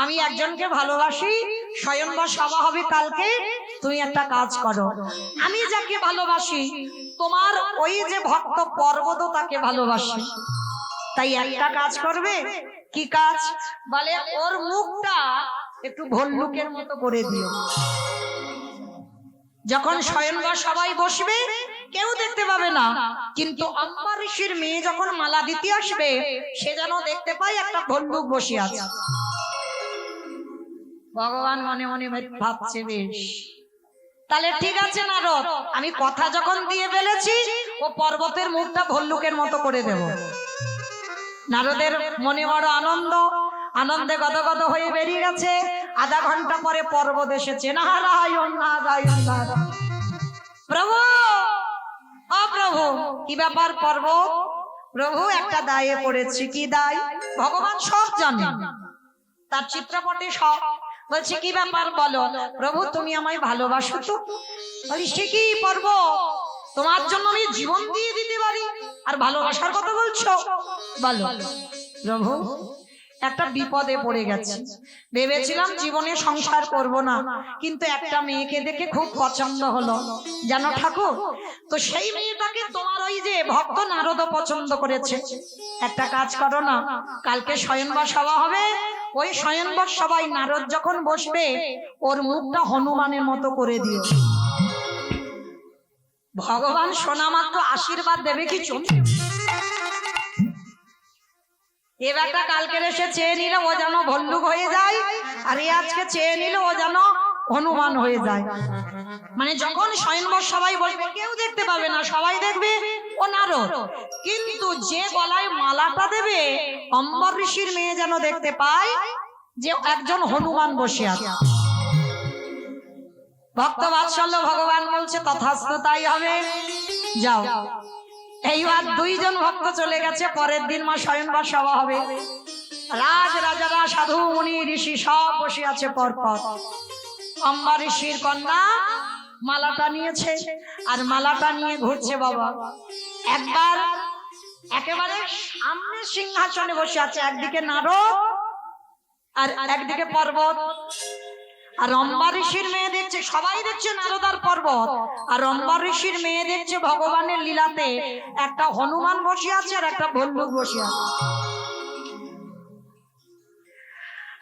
আমি একজনকে ভালোবাসি, স্বয়ংবর সভা হবে কালকে, তুমি একটা কাজ করো, আমি যাকে ভালোবাসি তোমার ওই যে ভক্ত পর্বত তাকে ভালোবাসি, তাই একটা কাজ করবে। কি কাজ? বলে ওর মুখটা একটু ভল্লুকের মতো করে দিও। যখন স্বয়ংবর সবাই বসবে কেউ দেখতে পাবে না, কিন্তু অম্বা ঋষির মেয়ে যখন মালা দিতে আসবে সে যেন দেখতে পায় একটা ভল্লুক বসে আছে। ভগবান মনে মনে ভাবছে বেশ, তাহলে ঠিক আছে নারদ, আমি কথা যখন দিয়ে ফেলেছি ও পর্বতের মুখটা ভল্লুকের মতো করে দেব। নারদের মনে বড় আনন্দ, আনন্দে গদগদ হয়ে বেরিয়ে গেছে। আধা ঘন্টা পরে পর্বত এসেছে। নারায়ণ নারায়ণ নারায়ণ। প্রভু ও প্রভু কি ব্যাপার পর্বত? প্রভু একটা দায়ে পড়েছি। কি দায়? ভগবান সব জানে, তার চিত্রপটে সব। বলছে কি ব্যাপার বলো। প্রভু তুমি আমায় ভালোবাসো তো? বলি সে কি পর্বত, তোমার জন্য আমি জীবন দিয়ে দিতে পারি, আর ভালোবাসার কথা বলছো? বলো। প্রভু একটা বিপদে পড়ে গেছে, ভেবেছিলাম জীবনে সংসার করব না, কিন্তু একটা মেয়েকে দেখে খুব পছন্দ হলো জানো ঠাকুর, তো সেই মেয়েটাকে তোমার ওই যে ভক্ত নারদ পছন্দ করেছে। একটা কাজ করো না, কালকে স্বয়ংবর সভা হবে, ওই স্বয়ংবর সভায় নারদ যখন বসবে ওর মুখটা হনুমানের মতো করে দিও। ভগবান শোনা মাত্র আশীর্বাদ দেবে কিছু। এ বেটা কালকে এসে চেয়ে নিল ও যেন ভল্লুক হয়ে যায়, আর এ আজকে চেয়ে নিল ও যেন হনুমান হয়ে যায়। মানে যখন স্বয়ংবর সবাই বলবে কেউ দেখতে পাবে না, সবাই দেখবে ও নারদ, কিন্তু যে গলায় মালাটা দেবে অম্বর ঋষির মেয়ে যেন দেখতে পায় যে একজন হনুমান বসে আছে। ভক্ত বাৎসল্য ভগবান বলছে তথাস্তু, তাই হবে, যাও। এইবার দুইজন ভক্ত চলে গেছে। পরের দিন মা স্বয়ংবর সভা হবে, রাজ রাজারা সাধু মুনি ঋষি সব বসে আছে পরপর। অম্বা ঋষির কন্যা মালাটা নিয়েছে আর মালাটা নিয়ে ঘুরছে বাবা। একবার একেবারে সামনে সিংহাসনে বসে আছে, একদিকে নারদ আর একদিকে পর্বত। আর অম্বা ঋষির মেয়ে দেখছে, সবাই দেখছে নারদ আর পর্বত, আর অম্বা ঋষির মেয়ে দেখছে ভগবানের লীলাতে একটা হনুমান বসে আছে আর একটা ভল্লুক বসে আছে,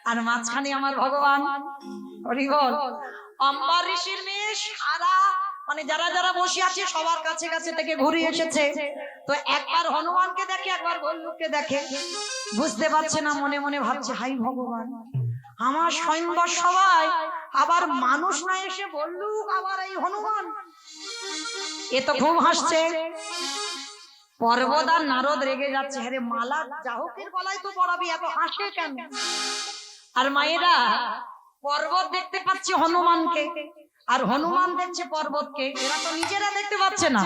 আর মাঝখানে আমার ভগবান। হরি বল। অম্বা ঋষির মেয়ে সারা মানে যারা যারা বসে আছে সবার কাছে কাছে থেকে ঘুরে এসেছে, তো একবার হনুমানকে দেখে একবার ভল্লুককে দেখে, বুঝতে পারছে না, মনে মনে ভাবছে হাই ভগবান, আমার স্বয়ংবর সভায় আবার মানুষ না এসে ভল্লুক, আবার এই হনুমান, এ তো খুব হাসছে। পর্বত আর নারদ রেগে যাচ্ছে, আরে মালা যাহকের গলায় তো পড়াবি, এত হাসে কেন? আর মায়েরা পর্বত দেখতে পাচ্ছে হনুমানকে, আর হনুমান দেখছে পর্বতকে, এরা তো নিজেরা দেখতে পাচ্ছে না,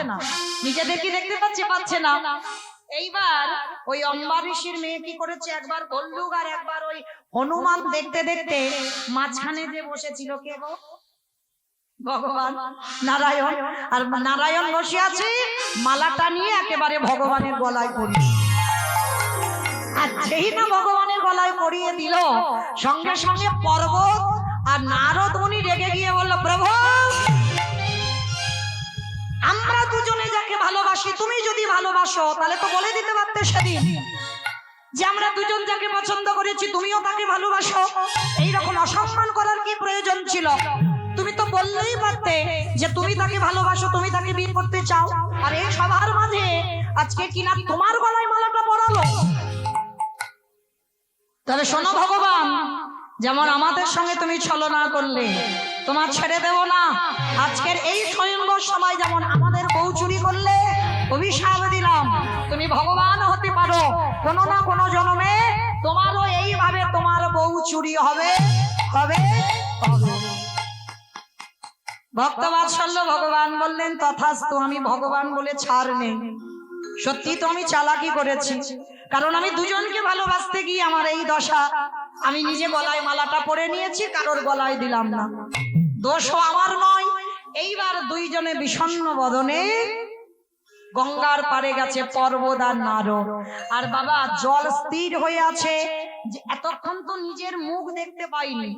নিজেদের কি দেখতে পাচ্ছে না। এইবার ওই অম্বা ঋষির মেয়ে কি করেছে, একবার ভল্লুক আর একবার ওই হনুমান দেখতে দেখতে মাঝখানে যে বসেছিল কে গো? ভগবান নারায়ণ। আর নারায়ণ বসে আছে মালাটা নিয়ে একেবারে ভগবানের গলায় পরিয়ে, আর যেই না ভগবানের গলায় পরিয়ে দিল, সঙ্গে সঙ্গে পর্বত আর নারদ মুনি রেগে গিয়ে বলল প্রভু আমরা দুজনে যাকে ভালোবাসি, তুমি যদি ভালোবাসো তাহলে তো বলে দিতে পারতে সেদিন যে আমরা দুজন যাকে পছন্দ করেছি তুমিও তাকে ভালোবাসো, এইরকম অসম্মান করার কি প্রয়োজন ছিল? তুমি তো বললেই পারতে যে তুমি তাকে ভালোবাসো, তুমি তাকে বিয়ে করতে চাও, আর এই সবার মাঝে আজকে কিনা তোমার গলায় মালাটা পরালো। তাহলে শোনো ভগবান, যেমন আমাদের সঙ্গে তুমি ছলনা করলে, তোমার ছেড়ে দেব না। আজকের এই স্বয়ংবর সবাই যেমন আমাদের বউ চুরি করলে, অভিশাপ দিলাম তুমি ভগবান হতে পারো, কোনো না কোনো জন্মে তোমারও এইভাবে তোমার বউ চুরি হবে হবে হবে। ভক্তবাৎসল্য ভগবান বললেন তথাস্তু, আমি ভগবান বলে ছাড় নেই। সত্যি তো আমি চালাকি করেছি, কারণ আমি দুজনকে ভালোবাসতে গিয়ে আমার এই দশা। আমি নিজে গলায় মালাটা পরে নিয়েছি, কারোর গলায় দিলাম না, দোষও আমার নয়। এইবার দুইজনে বিষণ্ণ বদনে গঙ্গার পারে গেছে পর্বত আর নারদ। আর বাবা জল স্থির হয়ে আছে, যে এতক্ষণ তো নিজের মুখ দেখতে পাইনি,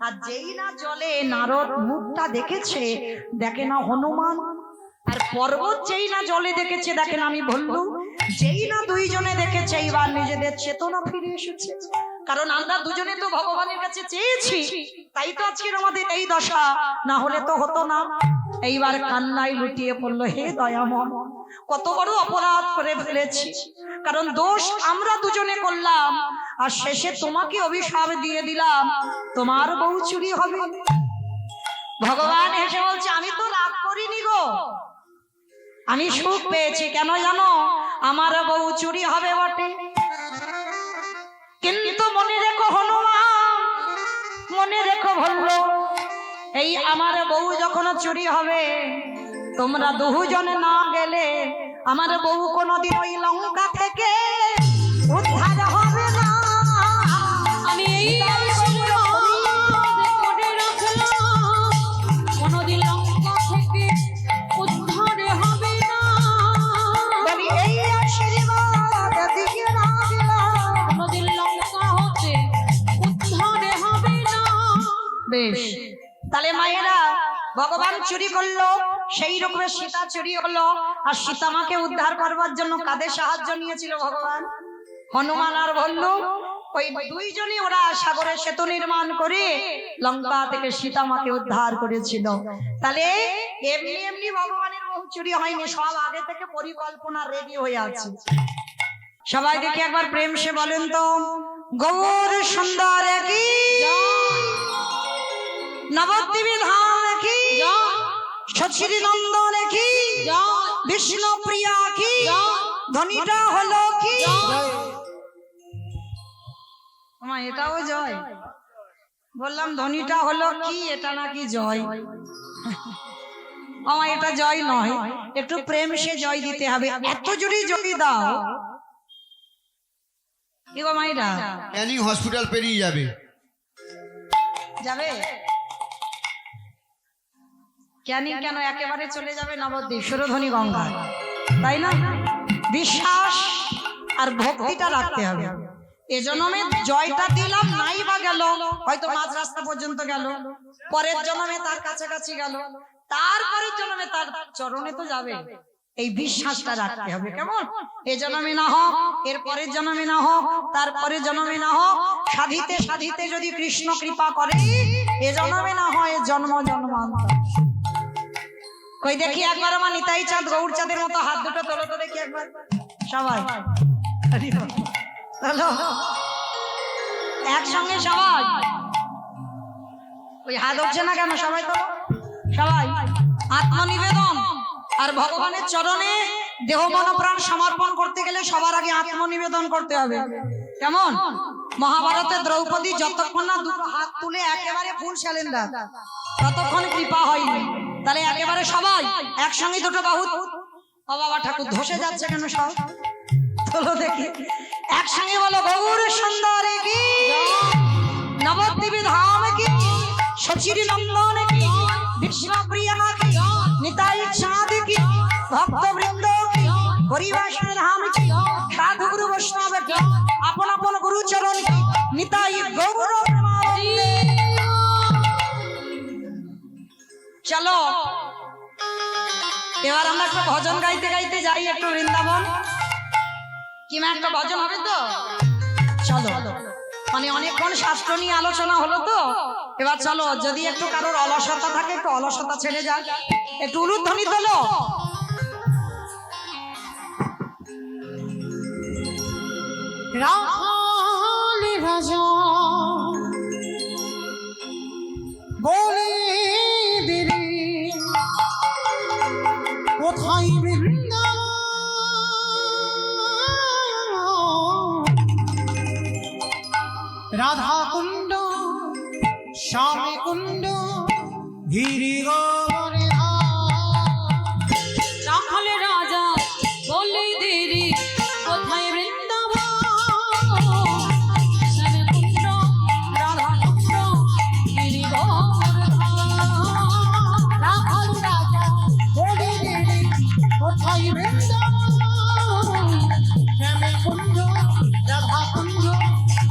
আর যেই না জলে নারদ মুখটা দেখেছে, দেখে না হনুমান, আর পর্বত যেই না জলে দেখেছে দেখেন আমি ভল্লু, যেই না দুইজনে দেখেছে এইবার নিজেদের চেতনা ফিরে এসেছে। কারণ আমরা দুজনে তো ভগবানের কাছে চেয়েছি, তাই তো আজকের আমাদের এই দশা, না হলে তো হতো না। এইবার কান্নায় লুটিয়ে পড়লো, হে দয়াময়, কত বড় অপরাধ করে ফেলেছি, কারণ দোষ আমরা দুজনে করলাম, আর শেষে তোমাকে অভিশাপ দিয়ে দিলাম তোমার বউ চুরি হবে। ভগবান এসে বলছে, আমি তো রাগ করিনি গো, আমি সুখ পেয়েছি। কেন জানো? আমার বউ চুরি হবে বটে, কিন্তু মনে রেখো হনুমান, মনে রেখো ভল্ল, এই আমার বউ যখন চুরি হবে, তোমরা দুজনে না গেলে আমার বউ কোনোদিন ওই লঙ্কা থেকে উদ্ধার হবে না। আমি এই আশীর্বাদ করে রাখলাম, কোনোদিন লঙ্কা থেকে উদ্ধার হবে না। বলি এই আশীর্বাদ দিকে রাখলাম, কোনোদিন লঙ্কা হতে উদ্ধার হবে না। বেশ, তাহলে মায়েরা ভগবান চুরি করলো, সেই রকমের সীতা চুরি হলো, আর সীতা মাকে উদ্ধার করবার জন্য কাদের সাহায্য নিয়েছিল ভগবান? হনুমান আর ভল্লু। ওই দুইজনই ওরা সাগরে সেতু নির্মাণ করে লঙ্কা থেকে সীতা মাকে উদ্ধার করেছিল। তাহলে এমনি এমনি ভগবানের বহু চুরি হয়নি, সব আগে থেকে পরিকল্পনা রেডি হয়ে আছে। সবাই দেখি একবার প্রেম সে বলেন তো, গৌর সুন্দর কি, নবদ্বীপে ধাম কি, সচিরি নন্দন কি, বিষ্ণু প্রিয়া কি, ধ্বনিটা হলো কি। আমার এটাও জয়, বললাম ধ্বনিটা হলো কি, এটা নাকি জয়। আমার এটা জয় নয়, একটু প্রেম সে জয় দিতে হবে। এত জোরে জয় দাও কি গো মাইরা, ক্যানিং হসপিটাল পেরিয়ে যাবে। যাবে ক্যানিং কেন, একেবারে চলে যাবে নবদ্বীপ সুরধ্বনি গঙ্গা, তাই না? বিশ্বাস আর ভক্তিটা রাখতে হবে। এজন্যে জয়টা দিলাম, নাই বা গেল, হয়তো মাঝ রাস্তা পর্যন্ত গেল, পরের জন্মে তার কাছাকাছি গেল, তারপরের জন্মে তার চরণে তো যাবে। এই বিশ্বাসটা রাখতে হবে। কেমন? এ জন্মে না হোক, এর পরের জন্মে না হোক, তারপরের জন্মে না হোক, সাধিতে সাধিতে যদি কৃষ্ণ কৃপা করে, এ জন্মে না হয় জন্ম জন্মান্তর। কই দেখি একবার আমার নিতাই চাঁদ গৌর চাঁদের মতো হাত দুটো তোলো তো দেখি একবার সবাই, চলো একসঙ্গে সবাই। ওই হাত উঠছে না কেন? সবাই তো সবাই আত্মনিবেদন, আর ভগবানের চরণে দেহ মন প্রাণ সমর্পণ করতে গেলে সবার আগে আত্মনিবেদন করতে হবে। কেমন? মহাভারতে দ্রৌপদী যতক্ষণ না দুটো হাত তুলে একেবারে ফুল স্যালেন্ডার, ততক্ষণ কৃপা হয়নি। তাহলে একেবারে সবাই একসঙ্গে দুটো বাহু, ও বাবা ঠাকুর ধসে যাচ্ছে কেন? সব চলো দেখি একসঙ্গে বলো, গৌর সুন্দর কি, নবদ্বীপে ধাম কি, সচিরি নন্দন কি, বিষ্ণু প্রিয়া কি, নিতাই চাঁদ কি, ভক্তবৃন্দ কি, হরিবাসন ধাম কি, সাধু গুরু বৈষ্ণব কি, আপন আপন গুরু চরণ কি, নিতাই গৌর প্রেমানন্দে। চলো এবার আমরা একটা ভজন গাইতে গাইতে যাই একটু বৃন্দাবন। কি মা, একটা ভজন হবে তো? চলো, মানে অনেকক্ষণ শাস্ত্র নিয়ে আলোচনা হলো তো, এবার চলো যদি একটু কারোর অলসতা থাকে একটু অলসতা ছেড়ে যাক, একটু উলুধ্বনি তোলো। রাখালি ভজন রাধা কুণ্ড শ্যামে কুণ্ড গিরি গোবরে রাখাল রাজা বললেই দেরি কোথায় বৃন্দাবন শ্যামকুণ্ড রাধাকুণ্ড গিরিগোবর্ধন রাখাল রাজা বলে দেরি কোথায় বৃন্দাবন শ্যামে কুণ্ড রাধা কুণ্ড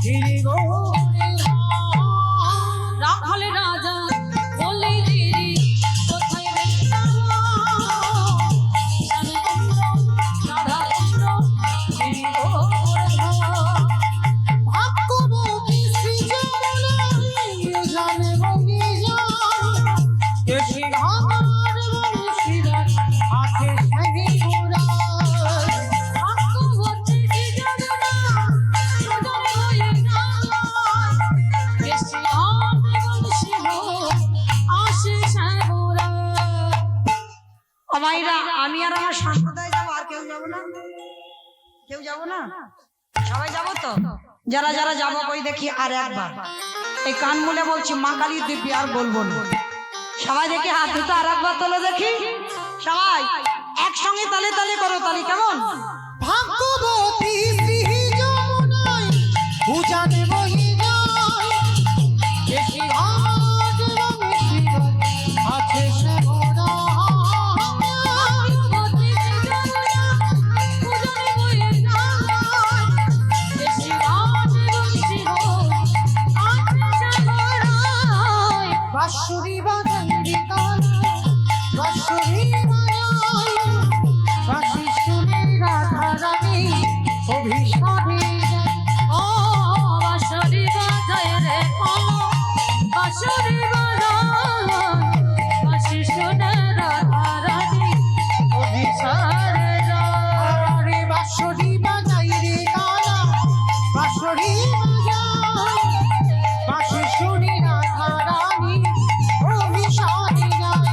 গিরি গোবরে রাখাল রাজা বললেই দেরি কোথায় বৃন্দাবন শ্যামকুণ্ড রাধাকুণ্ড গিরিগোবর্ধন ভাগ্যবতী শ্রী যমুনা জানে বনি যায় এসে ঘাটার বংশীধর আছে সেই ঘোড়ায় ভাগ্যবতী যমুনা সজল হয়ে যায় এসে ঘাটে বংশীধর আসে শ্যামরা। ও মাইরা, আমি আর আমার সম্প্রদায় যাবো, আর কেউ যাবো না? কেউ যাবো না? সবাই যাবো তো? যারা যারা যাবো কই দেখি আর একবার এই কান মুলে বলছি, মা কালী দিব্যি, আর বলবো না। সবাই দেখি হাত দুটো আর একবার তোলো দেখি, সবাই একসঙ্গে তালে তালে করো, তালি কেমন? ভাগ্যবতী শ্রী যমুনায় উজানে বহি যায় এসে ঘাট বংশীধর আছে সেই ঘোড়ায় ভাগ্যবতী যমুনা সজল হয়ে যায় এসে ঘাটে বংশীধর আসে শ্যামরা। বাঁশুরি বাজাই কালা বাঁশুরি বাজাই বাঁশি শুনে রাধা রানী অভিসারে যায় ও বাঁশরি বাজায় রে কলো বাঁশরি বাজায় বাঁশি শুনে রাধা রানী অভিসারে যায়। আরে বাঁশুরি বাজাই রে কালা বাঁশুরি বাজাই বাঁশি শুনে রাধা রানী অভিসারে যায়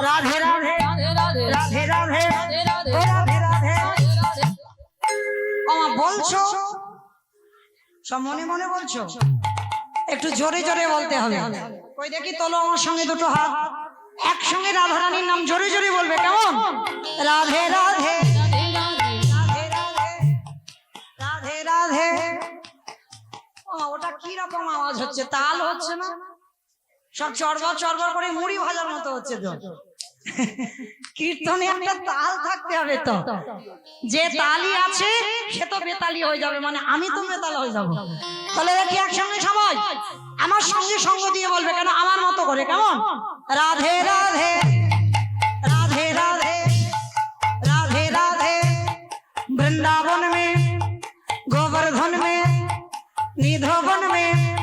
রাধে রাধে রাধে রাধে রাধে রাধে রাধে রাধে ও রাধে রাধে। রাধে রাধে। ও মা, বলছো সব মনে মনে বলছো? একটু জোরে জোরে বলতে হবে। কই দেখি তোলো আমার সঙ্গে দুটো হাত, একসঙ্গে রাধা রানীর নাম জোরে জোরে বলবে, কেমন? রাধে রাধে রাধে রাধে রাধে রাধে রাধে রাধে। ও, ওটা কি রকম আওয়াজ হচ্ছে? তাল হচ্ছে না? সব চড়বড় চড়বড় করে মুড়ি ভাজার মতো হচ্ছে তো। কীর্তনে একটা তাল থাকতে হবে তো, যে তালি আছে সে তো বেতালি হয়ে যাবে, মানে আমি তো বেতাল হয়ে যাবো। তাহলে দেখি একসঙ্গে সবাই আমার সঙ্গে সঙ্গ দিয়ে বলবে, কেন আমার মতো করে, কেমন? রাধে রাধে রাধে রাধে राधे राधे वृंदावन में गोवर्धन में निधोवन में